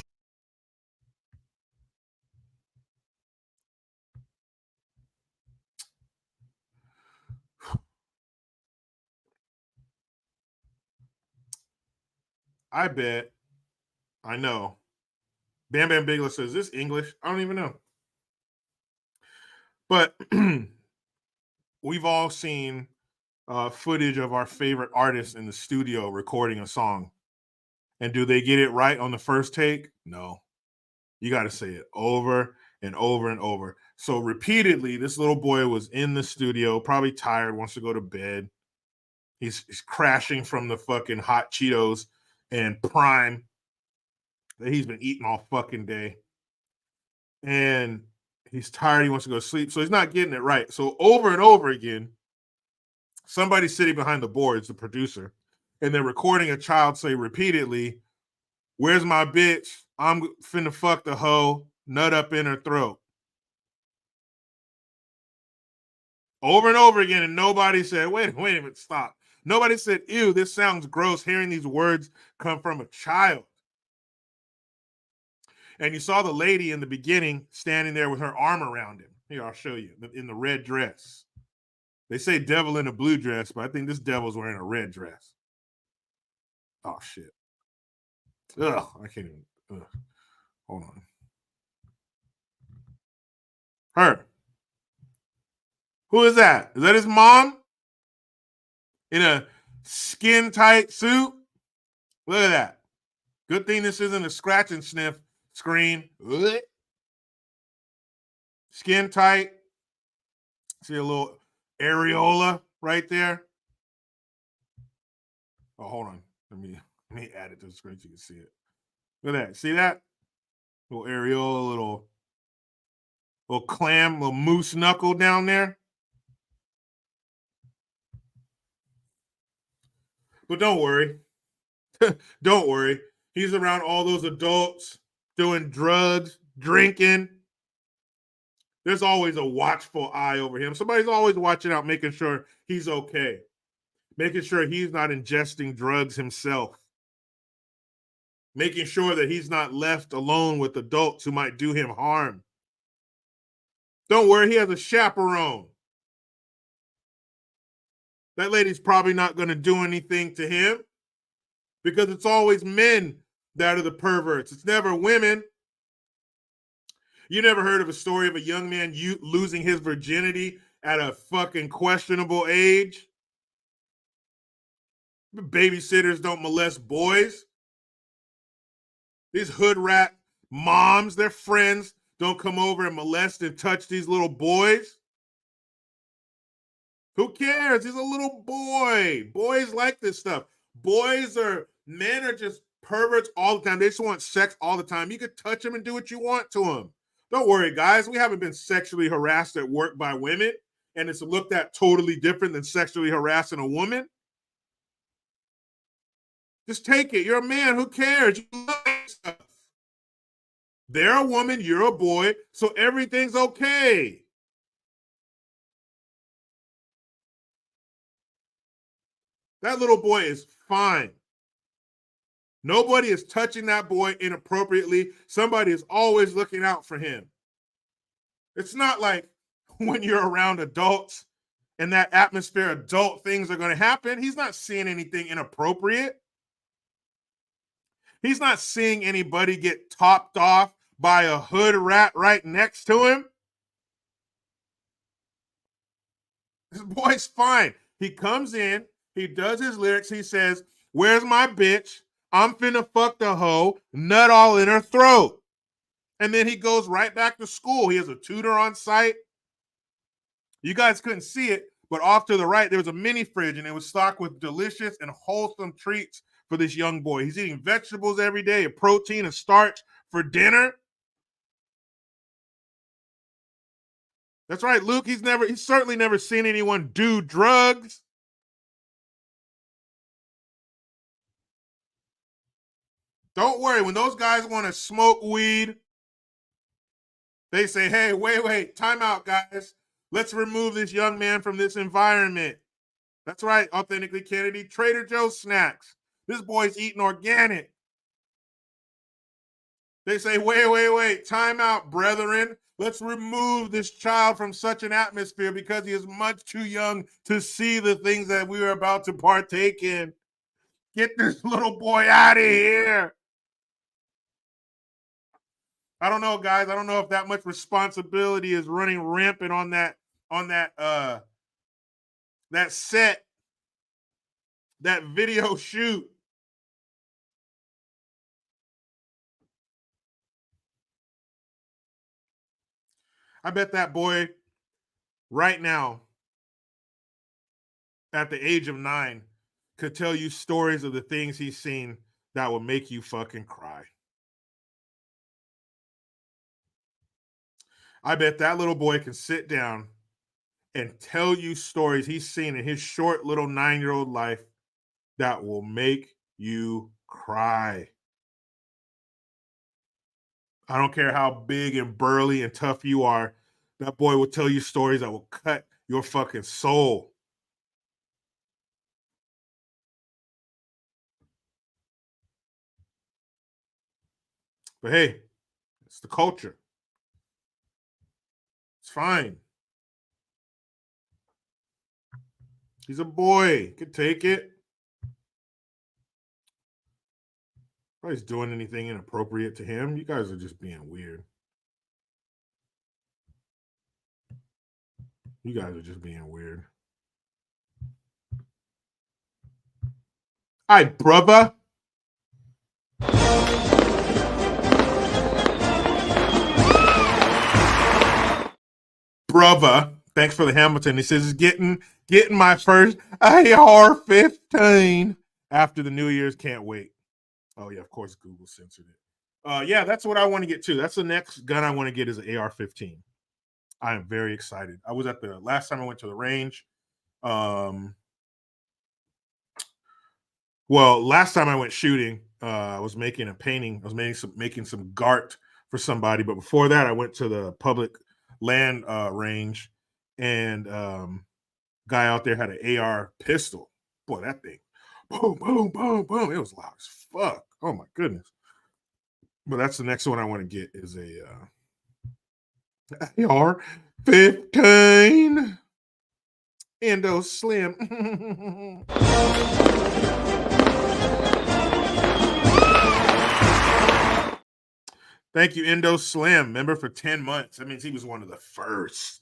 I bet. I know. Bam Bam Bigler says, is this English? I don't even know. But we've all seen footage of our favorite artists in the studio recording a song. And do they get it right on the first take? No. You got to say it over and over and over. So repeatedly, this little boy was in the studio, probably tired, wants to go to bed. He's crashing from the fucking hot Cheetos and Prime that he's been eating all fucking day. And he's tired. He wants to go to sleep. So he's not getting it right. So over and over again, somebody's sitting behind the boards, the producer, and they're recording a child say repeatedly, where's my bitch? I'm finna fuck the hoe, nut up in her throat. Over and over again, and nobody said, wait a minute, stop. Nobody said, ew, this sounds gross, hearing these words come from a child. And you saw the lady in the beginning standing there with her arm around him. Here, I'll show you, in the red dress. They say devil in a blue dress, but I think this devil's wearing a red dress. Oh, shit. Ugh, I can't even. Ugh. Hold on. Her. Who is that? Is that his mom? In a skin-tight suit? Look at that. Good thing this isn't a scratch and sniff screen. Ugh. Skin tight. See a little areola right there. Oh, hold on. Let me add it to the screen so you can see it. Look at that. See that? Little areola, little clam, little moose knuckle down there. But don't worry. Don't worry. He's around all those adults doing drugs, drinking. There's always a watchful eye over him. Somebody's always watching out, making sure he's okay, making sure he's not ingesting drugs himself, making sure that he's not left alone with adults who might do him harm. Don't worry, he has a chaperone. That lady's probably not going to do anything to him because it's always men that are the perverts. It's never women. You never heard of a story of a young man losing his virginity at a fucking questionable age? Babysitters don't molest boys. These hood rat moms, their friends, don't come over and molest and touch these little boys. Who cares? He's a little boy. Boys like this stuff. Men are just perverts all the time. They just want sex all the time. You could touch them and do what you want to them. Don't worry, guys. We haven't been sexually harassed at work by women, and it's looked at totally different than sexually harassing a woman. Just take it. You're a man. Who cares? You love stuff. They're a woman. You're a boy. So everything's okay. That little boy is fine. Nobody is touching that boy inappropriately. Somebody is always looking out for him. It's not like when you're around adults and that atmosphere, adult things are going to happen. He's not seeing anything inappropriate. He's not seeing anybody get topped off by a hood rat right next to him. This boy's fine. He comes in, he does his lyrics, he says, "Where's my bitch? I'm finna fuck the hoe, nut all in her throat." And then he goes right back to school. He has a tutor on site. You guys couldn't see it, but off to the right, there was a mini fridge, and it was stocked with delicious and wholesome treats for this young boy. He's eating vegetables every day, a protein, a starch for dinner. That's right, Luke. He's certainly never seen anyone do drugs. Don't worry, when those guys want to smoke weed, they say, "Hey, wait, time out, guys. Let's remove this young man from this environment." That's right, Authentically Kennedy, Trader Joe's snacks. This boy's eating organic. They say, wait, time out, brethren. Let's remove this child from such an atmosphere because he is much too young to see the things that we are about to partake in. Get this little boy out of here. I don't know, guys. I don't know if that much responsibility is running rampant on that set, that video shoot. I bet that boy right now, at the age of 9, could tell you stories of the things he's seen that will make you fucking cry. I bet that little boy can sit down and tell you stories he's seen in his short little 9-year-old life that will make you cry. I don't care how big and burly and tough you are. That boy will tell you stories that will cut your fucking soul. But hey, it's the culture. It's fine. He's a boy. He can take it. Nobody's doing anything inappropriate to him. You guys are just being weird. You guys are just being weird. Hi, brother. Brother, thanks for the Hamilton. He says, getting my first AR-15 after the New Year's. Can't wait. Oh, yeah, of course, Google censored it. Yeah, that's what I want to get to. That's the next gun I want to get is an AR-15. I am very excited. I was at the last time I went to the range. Well, last time I went shooting, I was making a painting. I was making some Gart for somebody. But before that, I went to the public land range, and guy out there had an AR pistol. Boy, that thing, boom, boom, boom, boom. It was loud as fuck. Oh my goodness. But that's the next one I want to get is a AR-15. Endo Slim. Thank you, Endo Slim. Member for 10 months. That means he was one of the first.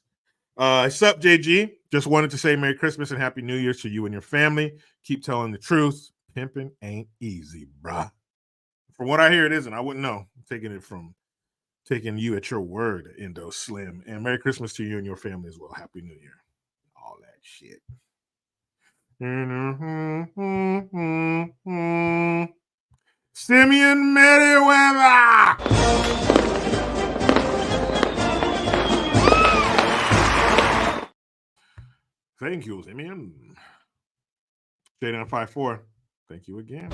What's up, JG? Just wanted to say Merry Christmas and Happy New Year to you and your family. Keep telling the truth. Pimping ain't easy, bruh. From what I hear, it isn't. I wouldn't know. I'm taking you at your word, Endo Slim. And Merry Christmas to you and your family as well. Happy New Year. All that shit. Simeon Merriweather. Thank you, Simeon. J954, thank you again.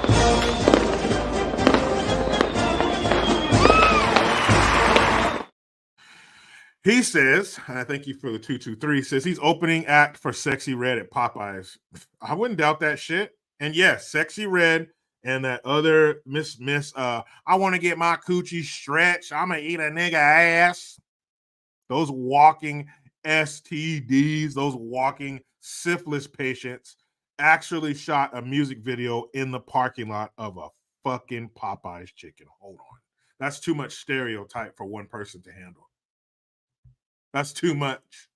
He says, and I thank you for the 223, says he's opening act for Sexy Red at Popeyes. I wouldn't doubt that shit. And yes, Sexy Red and that other Miss, I want to get my coochie stretched. I'm going to eat a nigga ass. Those walking STDs, those walking syphilis patients actually shot a music video in the parking lot of a fucking Popeyes chicken. Hold on. That's too much stereotype for one person to handle. That's too much.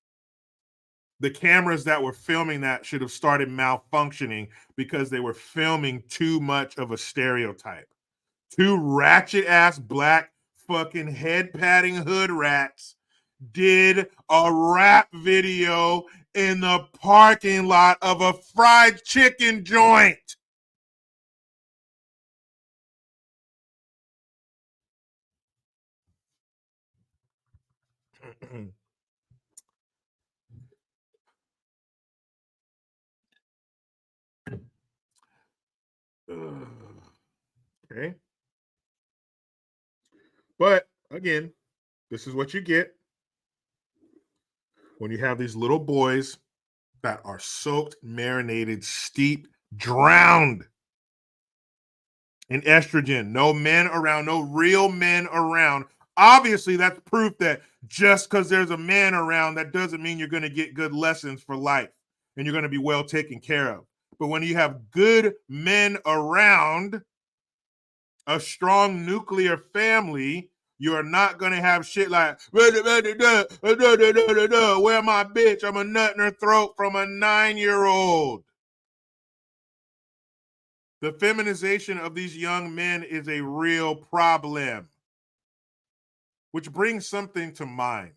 The cameras that were filming that should have started malfunctioning because they were filming too much of a stereotype. Two ratchet ass black fucking head patting hood rats did a rap video in the parking lot of a fried chicken joint. Okay. But again, this is what you get when you have these little boys that are soaked, marinated, steeped, drowned in estrogen. No men around, no real men around. Obviously, that's proof that just because there's a man around, that doesn't mean you're going to get good lessons for life and you're going to be well taken care of. But when you have good men around, a strong nuclear family, you're not going to have shit like, where my bitch? I'm a nut in her throat from a 9-year-old. The feminization of these young men is a real problem. Which brings something to mind.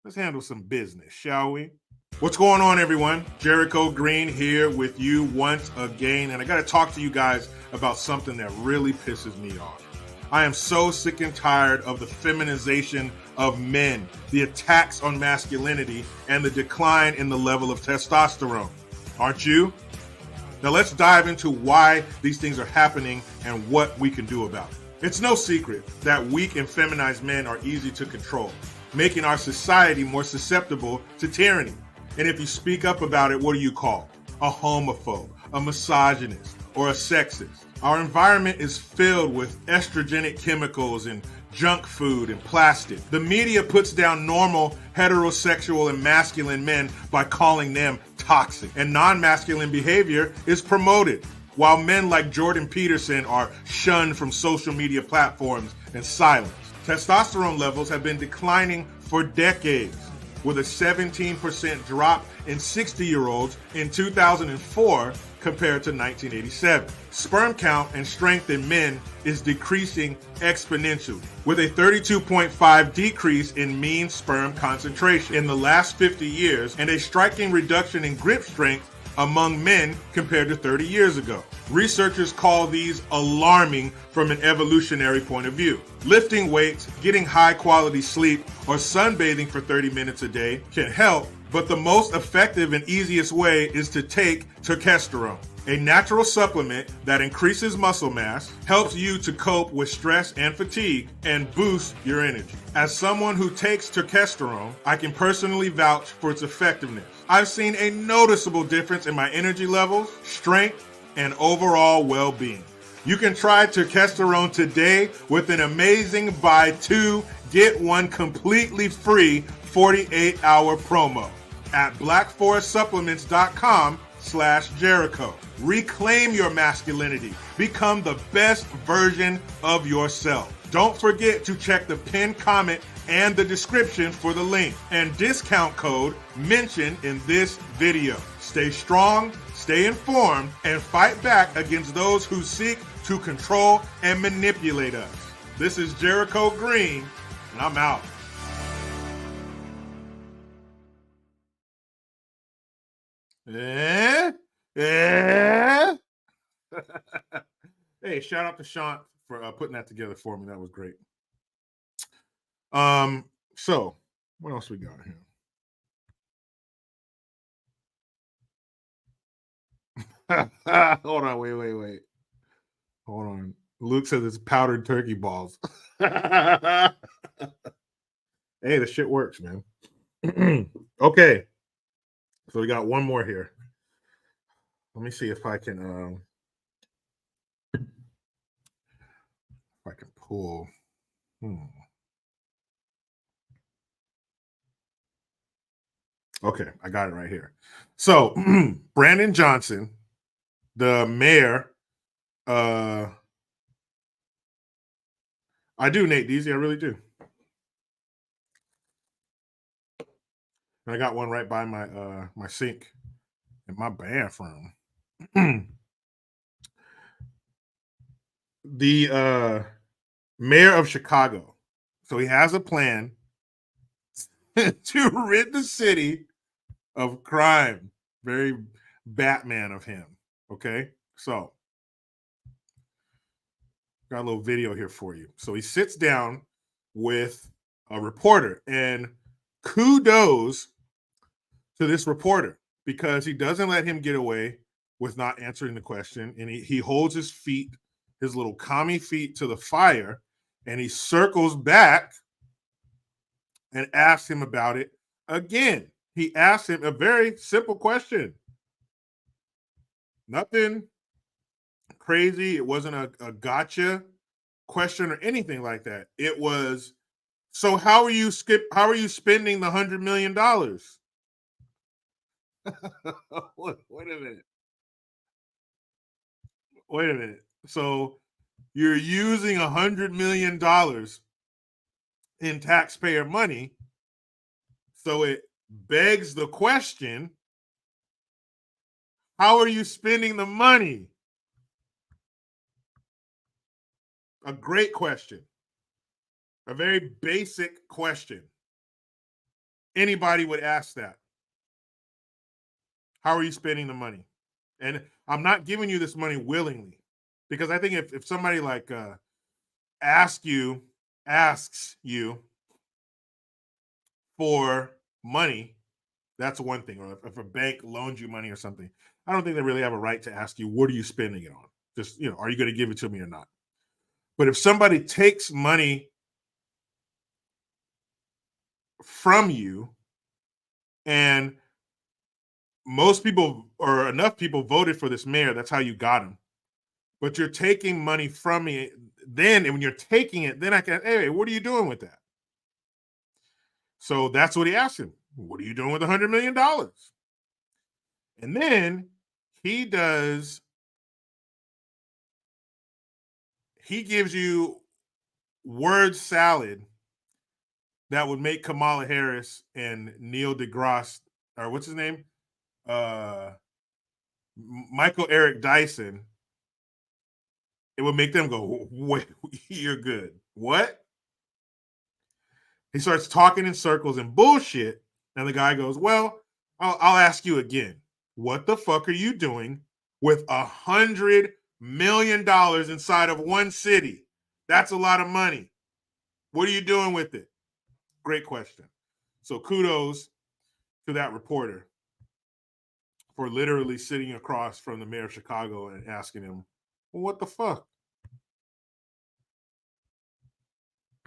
Let's handle some business, shall we? What's going on, everyone? Jericho Green here with you once again, and I got to talk to you guys about something that really pisses me off. I am so sick and tired of the feminization of men, the attacks on masculinity, and the decline in the level of testosterone. Aren't you? Now let's dive into why these things are happening and what we can do about it. It's no secret that weak and feminized men are easy to control, making our society more susceptible to tyranny. And if you speak up about it, what are you called? A homophobe, a misogynist, or a sexist. Our environment is filled with estrogenic chemicals and junk food and plastic. The media puts down normal heterosexual and masculine men by calling them toxic, and non-masculine behavior is promoted, while men like Jordan Peterson are shunned from social media platforms and silenced. Testosterone levels have been declining for decades, with a 17% drop in 60-year-olds in 2004 compared to 1987. Sperm count and strength in men is decreasing exponentially, with a 32.5 decrease in mean sperm concentration in the last 50 years and a striking reduction in grip strength among men compared to 30 years ago. Researchers call these alarming from an evolutionary point of view. Lifting weights, getting high quality sleep, or sunbathing for 30 minutes a day can help, but the most effective and easiest way is to take testosterone, a natural supplement that increases muscle mass, helps you to cope with stress and fatigue, and boosts your energy. As someone who takes testosterone, I can personally vouch for its effectiveness. I've seen a noticeable difference in my energy levels, strength, and overall well-being. You can try testosterone today with an amazing buy two, get one completely free 48-hour promo at blackforestsupplements.com/Jericho. Reclaim your masculinity. Become the best version of yourself. Don't forget to check the pinned comment and the description for the link and discount code mentioned in this video. Stay strong, stay informed, and fight back against those who seek to control and manipulate us. This is Jericho Green, and I'm out. Hey, shout out to Sean for putting that together for me. That was great. So what else we got here? Hold on, wait. Hold on. Luke says it's powdered turkey balls. Hey, the shit works, man. Okay. So we got one more here. Let me see if I can pull. Okay, I got it right here. So Brandon Johnson, the mayor, I do, Nate Deasy, I really do. And I got one right by my my sink in my bathroom. The mayor of Chicago. So he has a plan to rid the city of crime. Very Batman of him. Okay. So got a little video here for you. So he sits down with a reporter, and kudos to this reporter because he doesn't let him get away with not answering the question. And he holds his feet, his little commie feet, to the fire, and he circles back and asks him about it again. He asked him a very simple question. Nothing crazy. It wasn't a gotcha question or anything like that. It was, so how are you spending the $100 million? Wait a minute. So you're using $100 million in taxpayer money. So it begs the question, how are you spending the money? A great question. A very basic question. Anybody would ask that. How are you spending the money? And I'm not giving you this money willingly, because I think if somebody like asks you for money, that's one thing. Or if a bank loans you money or something, I don't think they really have a right to ask you, what are you spending it on? Just, are you going to give it to me or not? But if somebody takes money from you, and most people or enough people voted for this mayor, that's how you got him. But you're taking money from me. Then, and when you're taking it, then I can, hey, what are you doing with that? So that's what he asked him. What are you doing with $100 million? And then he gives you word salad that would make Kamala Harris and Neil deGrasse, or what's his name? Michael Eric Dyson. It would make them go, wait, you're good. What? He starts talking in circles and bullshit. And the guy goes, well, I'll ask you again. What the fuck are you doing with $100 million inside of one city? That's a lot of money. What are you doing with it? Great question. So kudos to that reporter for literally sitting across from the mayor of Chicago and asking him, well, what the fuck?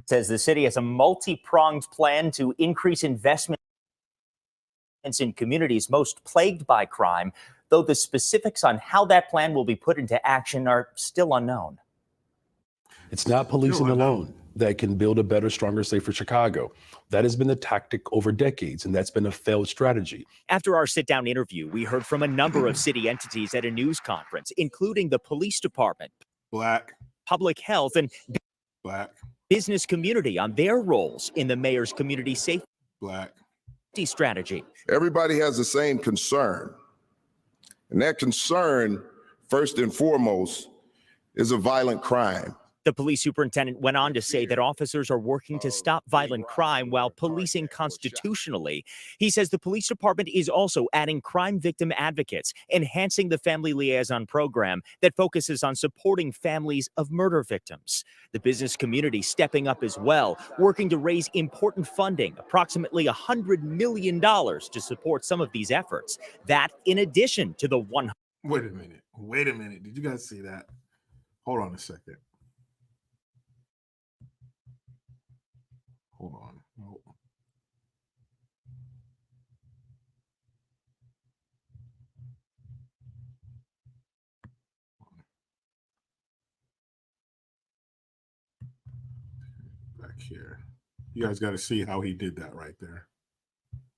Says the city has a multi-pronged plan to increase investment in communities most plagued by crime, though the specifics on how that plan will be put into action are still unknown. It's not policing alone that can build a better, stronger, safer Chicago. That has been the tactic over decades, and that's been a failed strategy. After our sit-down interview, we heard from a number of city entities at a news conference, including the police department, Black, public health, and Black, business community on their roles in the mayor's community safety Black strategy. Everybody has the same concern. And that concern, first and foremost, is a violent crime. The police superintendent went on to say that officers are working to stop violent crime while policing constitutionally. He says the police department is also adding crime victim advocates, enhancing the family liaison program that focuses on supporting families of murder victims. The business community stepping up as well, working to raise important funding, approximately $100 million to support some of these efforts. That in addition to the one. Wait a minute. Wait a minute. Did you guys see that? Hold on a second. Hold on. Nope. Back here. You guys got to see how he did that right there.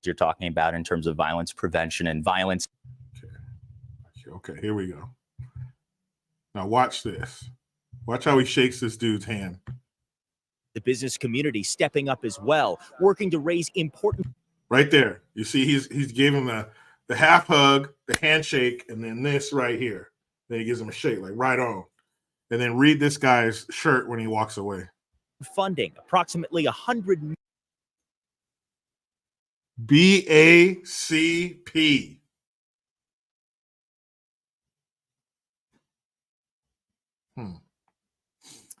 You're talking about in terms of violence prevention and violence. Okay, here we go. Now watch this. Watch how he shakes this dude's hand. The business community stepping up as well, working to raise important. Right there. You see he's giving the half hug, the handshake, and then this right here. Then he gives him a shake, like right on. And then read this guy's shirt when he walks away. Funding, approximately $100 BACP.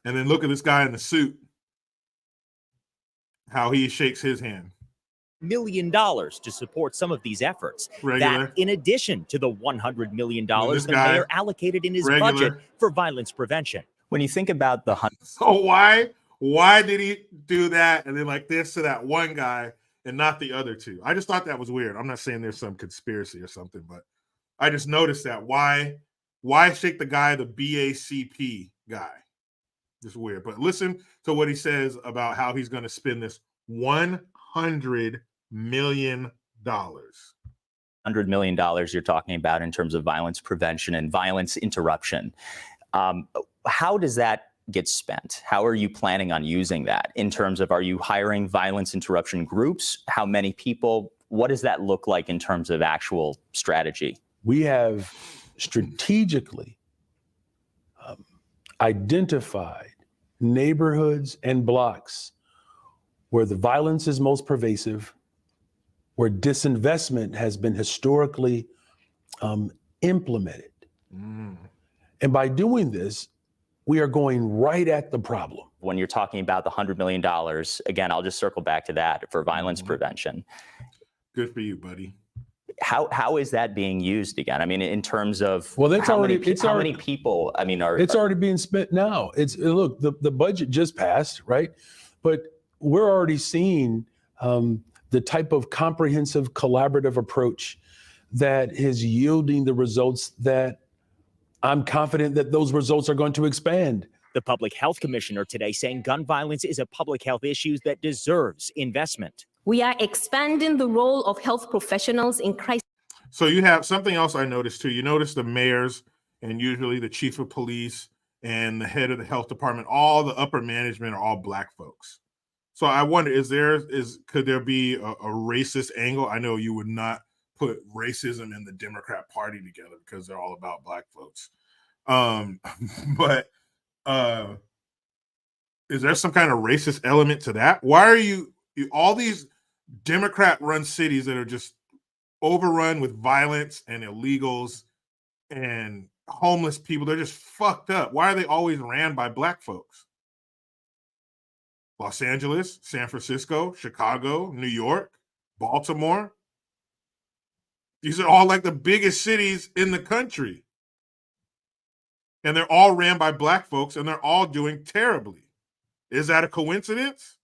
And then look at this guy in the suit, how he shakes his hand. million to support some of these efforts. Regular. That in addition to the $100 million This the guy, mayor allocated in his regular. budget for violence prevention. When you think about the So why did he do that and then like this to that one guy and not the other two? I just thought that was weird. I'm not saying there's some conspiracy or something, but I just noticed that. Why shake the guy, the BACP guy? Just weird. But listen to what he says about how he's going to spend this $100 million. $100 million you're talking about in terms of violence prevention and violence interruption. How does that get spent? How are you planning on using that in terms of, are you hiring violence interruption groups? How many people? What does that look like in terms of actual strategy? We have strategically identified neighborhoods and blocks where the violence is most pervasive, where disinvestment has been historically implemented. And by doing this, we are going right at the problem. When you're talking about the $100 million, again, I'll just circle back to that for violence prevention. Good for you, buddy. How is that being used again? I mean, in terms of that's how already many people? I mean, it's already being spent now. Look, the budget just passed, right? But we're already seeing the type of comprehensive collaborative approach that is yielding the results that I'm confident that those results are going to expand. The public health commissioner today saying gun violence is a public health issue that deserves investment. We are expanding the role of health professionals in crisis. So you have something else I noticed too. You notice the mayors and usually the chief of police and the head of the health department, all the upper management are all Black folks. So I wonder, could there be a racist angle? I know you would not put racism in the Democrat Party together because they're all about Black folks. But is there some kind of racist element to that? Why are you all these Democrat-run cities that are just overrun with violence and illegals and homeless people? They're just fucked up. Why are they always ran by Black folks? Los Angeles, San Francisco, Chicago, New York, Baltimore. These are all like the biggest cities in the country. And they're all ran by Black folks and they're all doing terribly. Is that a coincidence?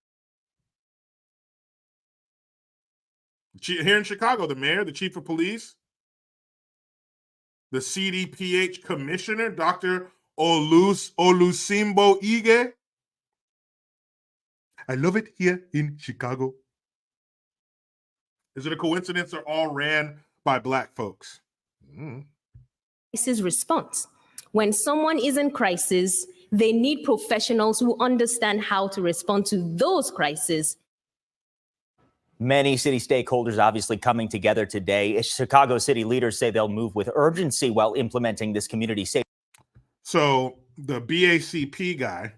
Here in Chicago, the mayor, the chief of police, the CDPH commissioner, Dr. Olusimbo Ige. I love it here in Chicago. Is it a coincidence they're all ran by Black folks? Crisis response. When someone is in crisis, they need professionals who understand how to respond to those crises. Many city stakeholders obviously coming together today. Chicago city leaders say they'll move with urgency while implementing this community safety. So the BACP guy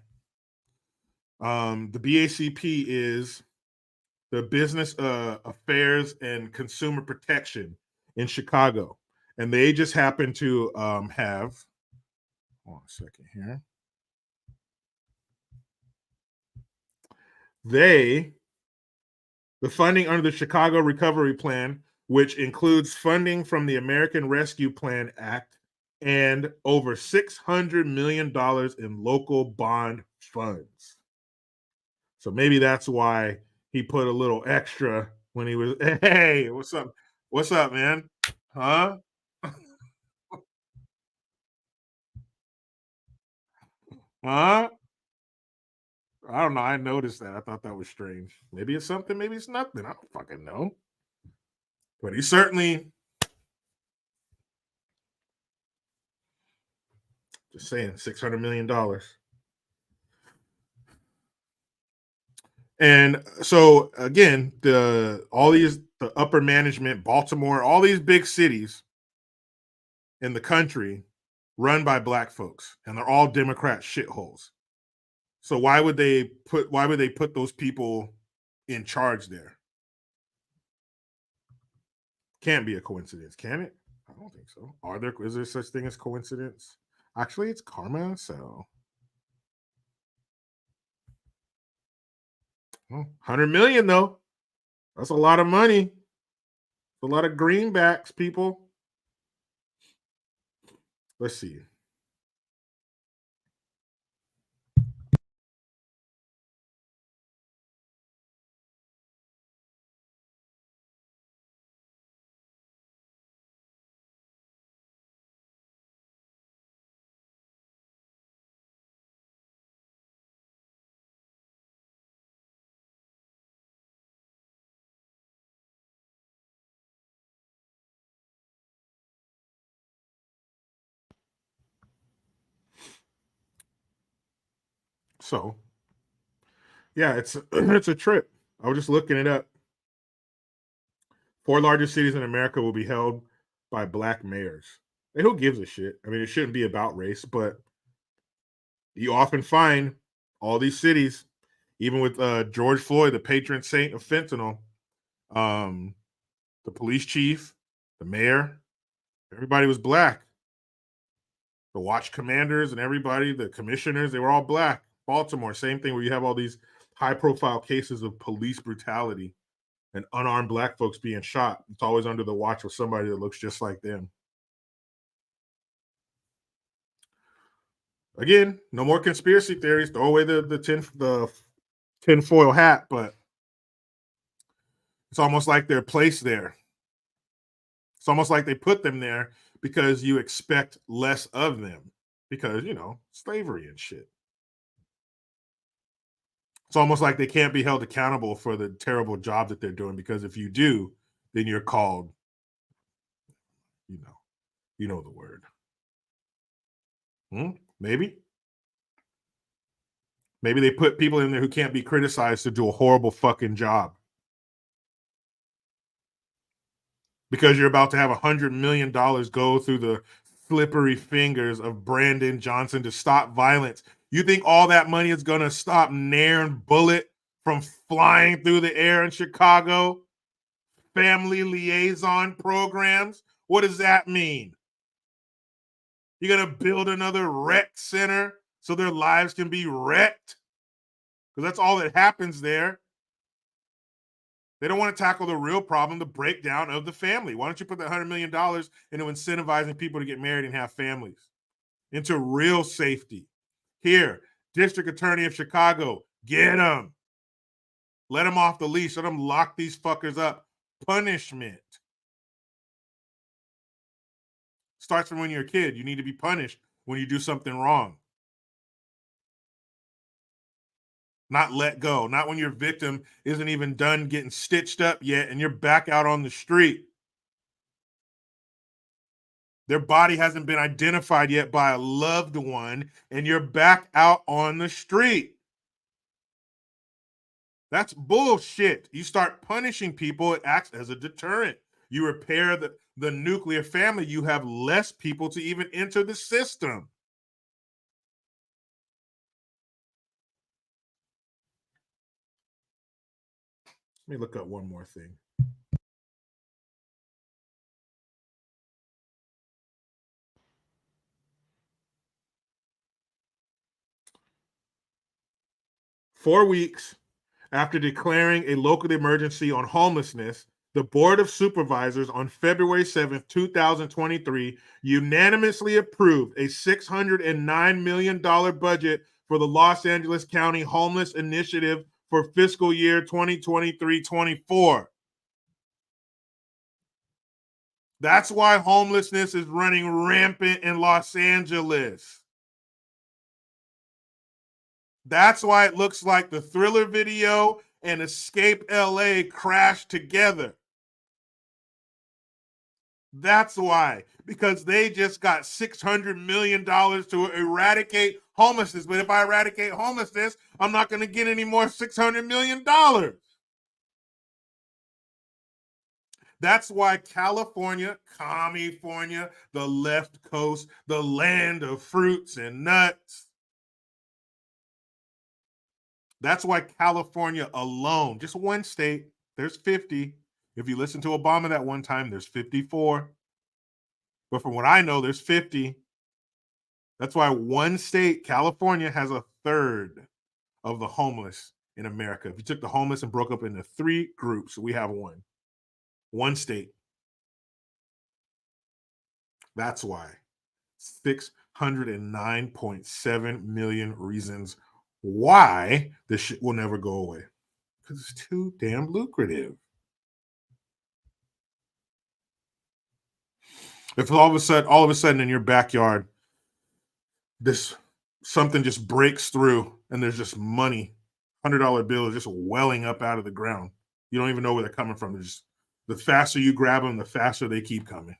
The BACP is the Business Affairs and Consumer Protection in Chicago. And they just happen to have, hold on a second here. The funding under the Chicago Recovery Plan, which includes funding from the American Rescue Plan Act and over $600 million in local bond funds. So maybe that's why he put a little extra when he was, hey, what's up? What's up, man? Huh? Huh? I don't know. I noticed that. I thought that was strange. Maybe it's something, maybe it's nothing. I don't fucking know. But he certainly, just saying, $600 million. And so again, the upper management, Baltimore, all these big cities in the country run by black folks, and they're all Democrat shitholes. So why would they put those people in charge there? Can't be a coincidence, can it? I don't think so. Is there such thing as coincidence? Actually, it's karma. So 100 million though. That's a lot of money. A lot of greenbacks, people. Let's see. So, yeah, it's a trip. I was just looking it up. 4 largest cities in America will be held by black mayors. And who gives a shit? I mean, it shouldn't be about race, but you often find all these cities, even with George Floyd, the patron saint of fentanyl, the police chief, the mayor, everybody was black. The watch commanders and everybody, the commissioners, they were all black. Baltimore, same thing, where you have all these high-profile cases of police brutality and unarmed black folks being shot. It's always under the watch of somebody that looks just like them. Again, no more conspiracy theories. Throw away the tinfoil hat, but it's almost like they're placed there. It's almost like they put them there because you expect less of them because, slavery and shit. It's almost like they can't be held accountable for the terrible job that they're doing, because if you do, then you're called, you know the word. Maybe they put people in there who can't be criticized to do a horrible fucking job. Because you're about to have $100 million go through the slippery fingers of Brandon Johnson to stop violence. You think all that money is going to stop Nair and Bullet from flying through the air in Chicago? Family liaison programs? What does that mean? You're going to build another rec center so their lives can be wrecked? Because that's all that happens there. They don't want to tackle the real problem, the breakdown of the family. Why don't you put that $100 million into incentivizing people to get married and have families? Into real safety. Here, District Attorney of Chicago, get them. Let them off the leash. Let them lock these fuckers up. Punishment. Starts from when you're a kid. You need to be punished when you do something wrong. Not let go. Not when your victim isn't even done getting stitched up yet and you're back out on the street. Their body hasn't been identified yet by a loved one and you're back out on the street. That's bullshit. You start punishing people, it acts as a deterrent. You repair the nuclear family, you have less people to even enter the system. Let me look up one more thing. Four weeks after declaring a local emergency on homelessness, the Board of Supervisors on February 7th, 2023, unanimously approved a $609 million budget for the Los Angeles County Homeless Initiative for fiscal year 2023-24. That's why homelessness is running rampant in Los Angeles. That's why it looks like the Thriller video and Escape LA crashed together. That's why, because they just got $600 million to eradicate homelessness. But if I eradicate homelessness, I'm not going to get any more $600 million. That's why California, the left coast, the land of fruits and nuts. That's why California alone, just one state, there's 50. If you listen to Obama that one time, there's 54. But from what I know, there's 50. That's why one state, California, has a third of the homeless in America. If you took the homeless and broke up into three groups, we have one. One state. That's why 609.7 million reasons why this shit will never go away. Because it's too damn lucrative. If all of a sudden in your backyard, something just breaks through and there's just money, $100 bills just welling up out of the ground. You don't even know where they're coming from. The faster you grab them, the faster they keep coming.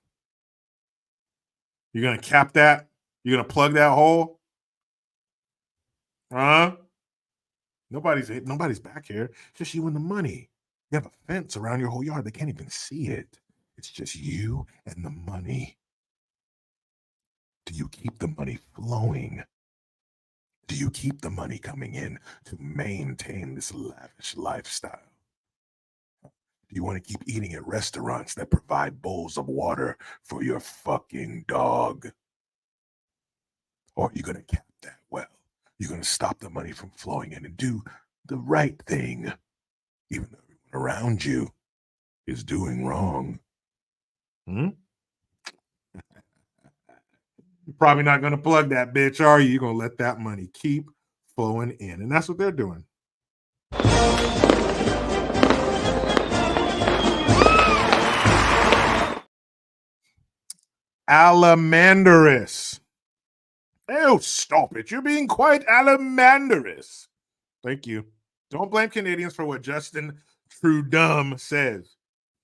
You're going to cap that? You're going to plug that hole? Nobody's back here. Just you and the money. You have a fence around your whole yard. They can't even see it. It's just you and the money. Do you keep the money flowing? Do you keep the money coming in to maintain this lavish lifestyle? Do you want to keep eating at restaurants that provide bowls of water for your fucking dog? Or are you going to cap that well? You're going to stop the money from flowing in and do the right thing, even though everyone around you is doing wrong. You're probably not going to plug that bitch, are you? You're going to let that money keep flowing in. And that's what they're doing. Alamanderous. Oh, stop it. You're being quite alamanderous. Thank you. Don't blame Canadians for what Justin Trudeau says.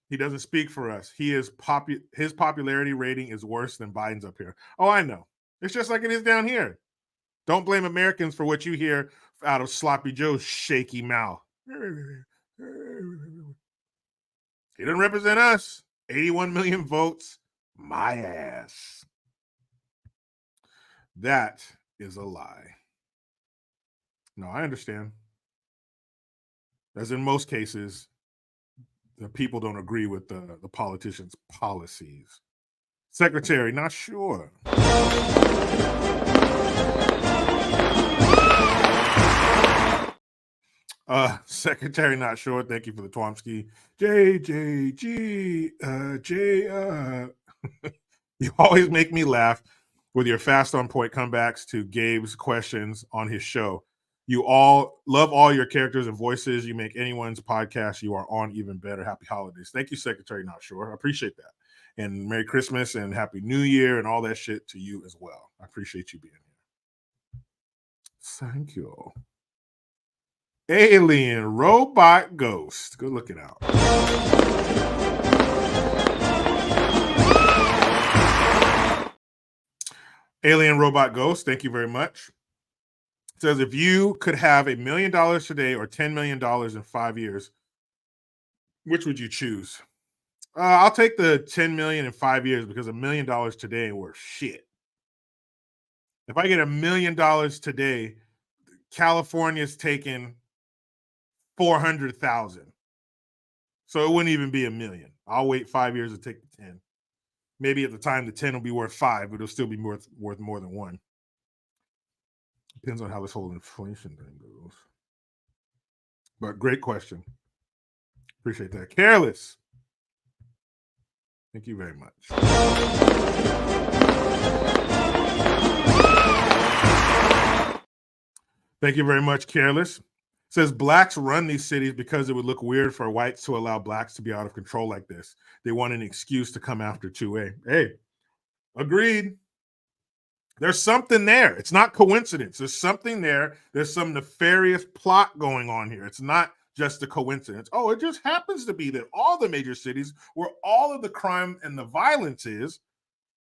He doesn't speak for us. His popularity rating is worse than Biden's up here. Oh, I know. It's just like it is down here. Don't blame Americans for what you hear out of Sloppy Joe's shaky mouth. He doesn't represent us. 81 million votes. My ass. That is a lie. No, I understand. As in most cases, the people don't agree with the politicians' policies. Secretary, not sure. Secretary, not sure. Thank you for the Twomsky. You always make me laugh with your fast on point comebacks to Gabe's questions on his show. You all love all your characters and voices. You make anyone's podcast you are on even better. Happy holidays. Thank you, Secretary Not Sure. I appreciate that. And Merry Christmas and Happy New Year and all that shit to you as well. I appreciate you being here. Thank you. Alien Robot Ghost. Good looking out. Alien Robot Ghost, thank you very much. It says, if you could have $1 million today or $10 million in 5 years, which would you choose? I'll take the 10 million in 5 years because $1 million today ain't worth shit. If I get $1 million today, California's taking 400,000. So it wouldn't even be 1 million. I'll wait 5 years to take the 10. Maybe at the time the 10 will be worth 5, but it'll still be worth more than 1. Depends on how this whole inflation thing goes. But great question. Appreciate that. Careless. Thank you very much. Thank you very much, Careless. Says blacks run these cities because it would look weird for whites to allow blacks to be out of control like this. They want an excuse to come after 2A. Hey, agreed. There's something there. It's not coincidence. There's something there. There's some nefarious plot going on here. It's not just a coincidence. Oh, it just happens to be that all the major cities where all of the crime and the violence is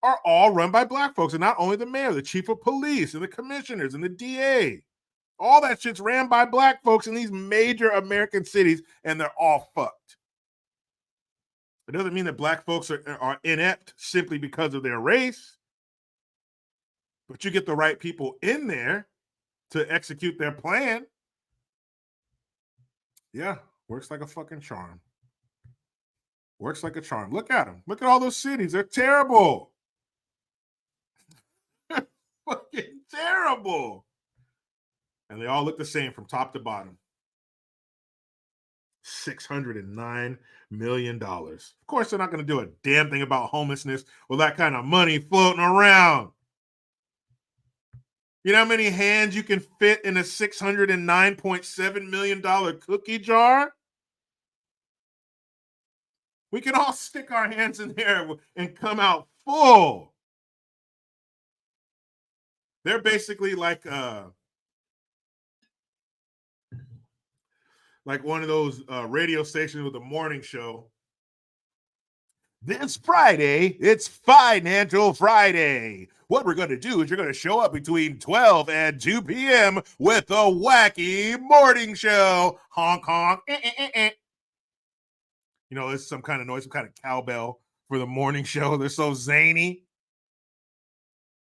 are all run by black folks. And not only the mayor, the chief of police and the commissioners and the DA. All that shit's ran by black folks in these major American cities, and they're all fucked. It doesn't mean that black folks are inept simply because of their race, but you get the right people in there to execute their plan. Yeah, works like a fucking charm. Works like a charm. Look at them. Look at all those cities. They're terrible. Fucking terrible. And they all look the same from top to bottom. $609 million. Of course, they're not going to do a damn thing about homelessness with that kind of money floating around. You know how many hands you can fit in a $609.7 million cookie jar? We can all stick our hands in there and come out full. They're basically like one of those radio stations with a morning show. This Friday, it's Financial Friday. What we're going to do is you're going to show up between 12 and 2 p.m. with a wacky morning show. Honk, honk. You know, there's some kind of noise, some kind of cowbell for the morning show. They're so zany.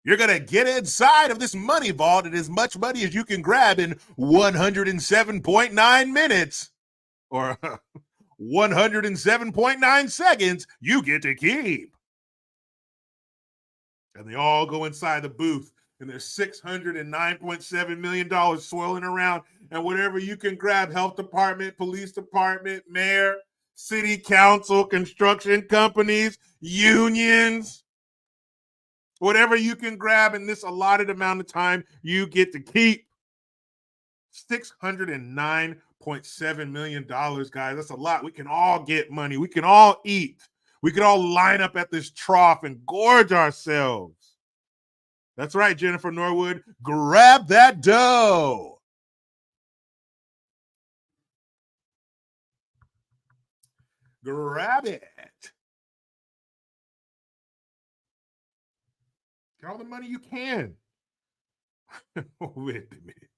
You're going to get inside of this money vault and as much money as you can grab in 107.9 minutes or 107.9 seconds, you get to keep. And they all go inside the booth and there's $609.7 million swirling around, and whatever you can grab, health department, police department, mayor, city council, construction companies, unions, whatever you can grab in this allotted amount of time, you get to keep. $609.7 million, guys. That's a lot. We can all get money. We can all eat. We can all line up at this trough and gorge ourselves. That's right, Jennifer Norwood. Grab that dough. Grab it. Get all the money you can. Wait a minute.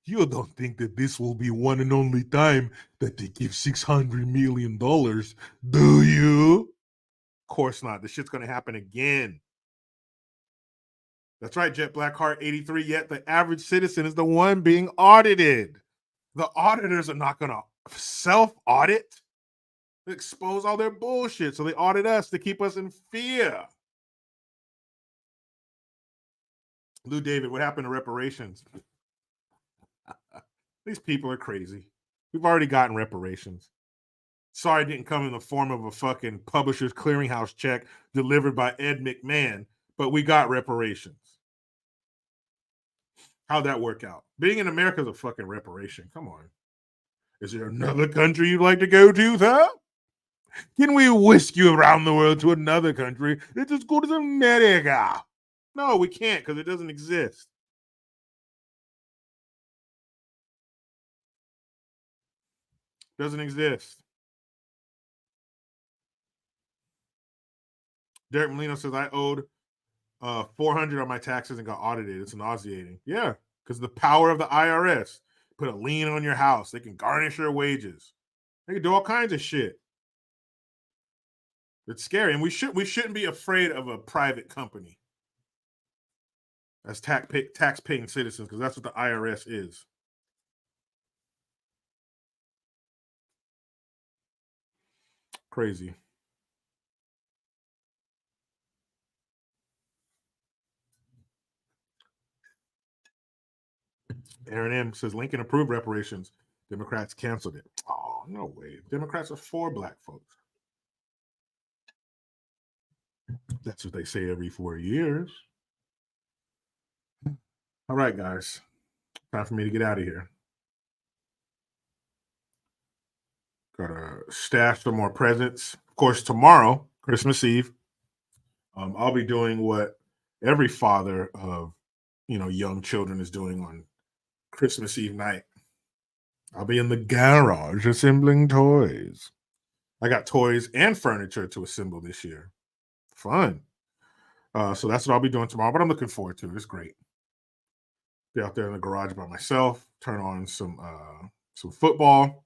You don't think that this will be one and only time that they give $600 million, do you? Of course not. This shit's going to happen again. That's right, Jet Blackheart 83. Yet the average citizen is the one being audited. The auditors are not going to self-audit. They expose all their bullshit, so they audit us to keep us in fear. Lou David, what happened to reparations? These people are crazy. We've already gotten reparations. Sorry it didn't come in the form of a fucking Publishers Clearinghouse check delivered by Ed McMahon, but we got reparations. How'd that work out? Being in America is a fucking reparation. Come on. Is there another country you'd like to go to, sir? Can we whisk you around the world to another country that's as good as America? No, we can't because it doesn't exist. Doesn't exist. Derek Molino says, I owed $400 on my taxes and got audited. It's nauseating. Yeah, because the power of the IRS. Put a lien on your house. They can garnish your wages. They can do all kinds of shit. It's scary. And we shouldn't be afraid of a private company as tax-paying citizens, because that's what the IRS is. Crazy. Aaron M says Lincoln approved reparations. Democrats canceled it. Oh, no way. Democrats are for black folks. That's what they say every 4 years. All right, guys. Time for me to get out of here. Gotta stash some more presents. Of course, tomorrow, Christmas Eve, I'll be doing what every father of young children is doing on Christmas Eve night. I'll be in the garage assembling toys. I got toys and furniture to assemble this year. Fun. So that's what I'll be doing tomorrow, but I'm looking forward to it. It's great. Be out there in the garage by myself, turn on some football,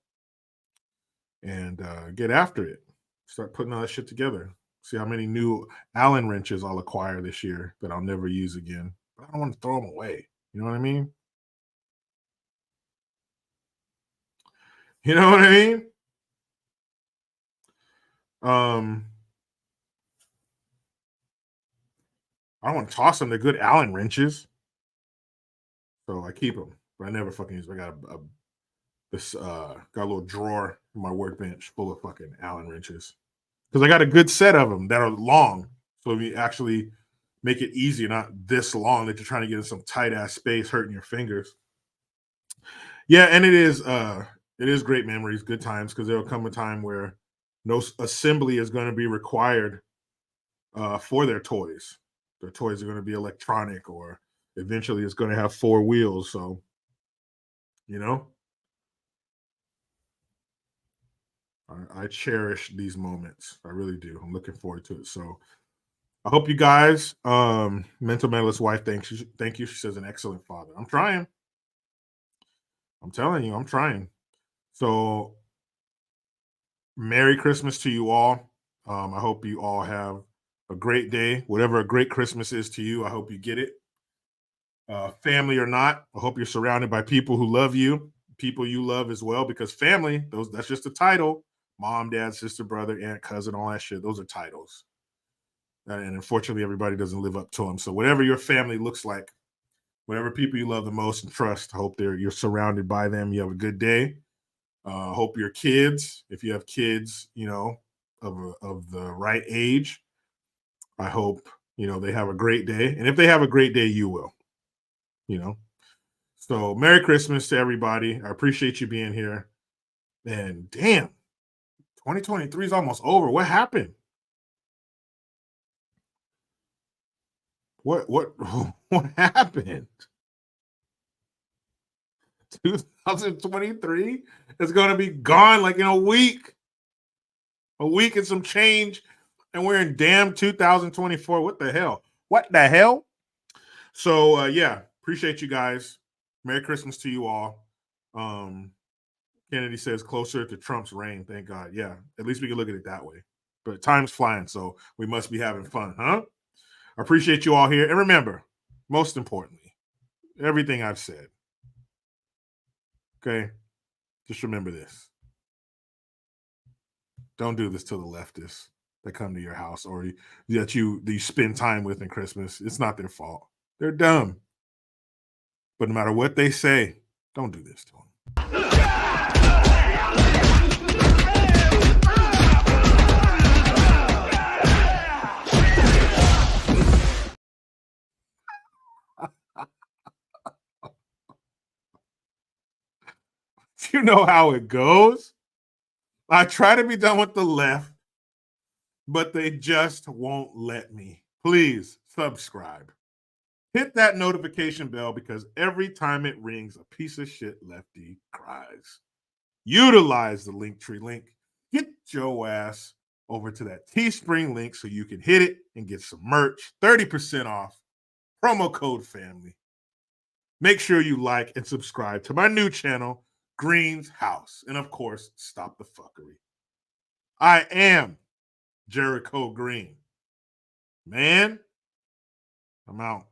and get after it. Start putting all that shit together. See how many new Allen wrenches I'll acquire this year that I'll never use again. But I don't want to throw them away. You know what I mean? You know what I mean? I don't want to toss them. They're good Allen wrenches. So I keep them, but I never fucking use them. I got got a little drawer in my workbench full of fucking Allen wrenches. Because I got a good set of them that are long. So if you actually make it easier, not this long that you're trying to get in some tight ass space hurting your fingers. Yeah, and it is great memories, good times, because there'll come a time where no assembly is going to be required for their toys. Their toys are going to be electronic, or eventually it's going to have 4 wheels. So, I cherish these moments. I really do. I'm looking forward to it. So I hope you guys, Mental Medalist wife, thank you. She says an excellent father. I'm trying. I'm telling you, I'm trying. So Merry Christmas to you all. I hope you all have a great day. Whatever a great Christmas is to you, I hope you get it. Family or not, I hope you're surrounded by people who love you, people you love as well, because family, that's just a title. Mom, dad, sister, brother, aunt, cousin, all that shit. Those are titles. And unfortunately, everybody doesn't live up to them. So whatever your family looks like, whatever people you love the most and trust, I hope you're surrounded by them. You have a good day. Hope your kids, if you have kids, of the right age, I hope, they have a great day. And if they have a great day, you will, So Merry Christmas to everybody. I appreciate you being here. And damn, 2023 is almost over. What happened? What happened? 2023 is going to be gone like in a week and some change, and we're in damn 2024. What the hell? So yeah, appreciate you guys. Merry Christmas to you all. Kennedy says closer to Trump's reign. Thank God. Yeah, at least we can look at it that way. But time's flying, so we must be having fun, huh? I appreciate you all here. And remember, most importantly, everything I've said. Okay? Just remember this. Don't do this to the leftists that come to your house or that you spend time with in Christmas. It's not their fault. They're dumb. But no matter what they say, don't do this to them. You know how it goes. I try to be done with the left, but they just won't let me. Please subscribe. Hit that notification bell, because every time it rings, a piece of shit lefty cries. Utilize the Linktree link. Get your ass over to that Teespring link so you can hit it and get some merch. 30% off. Promo code family. Make sure you like and subscribe to my new channel, Green's House. And of course, stop the fuckery. I am Jericho Green. Man, I'm out.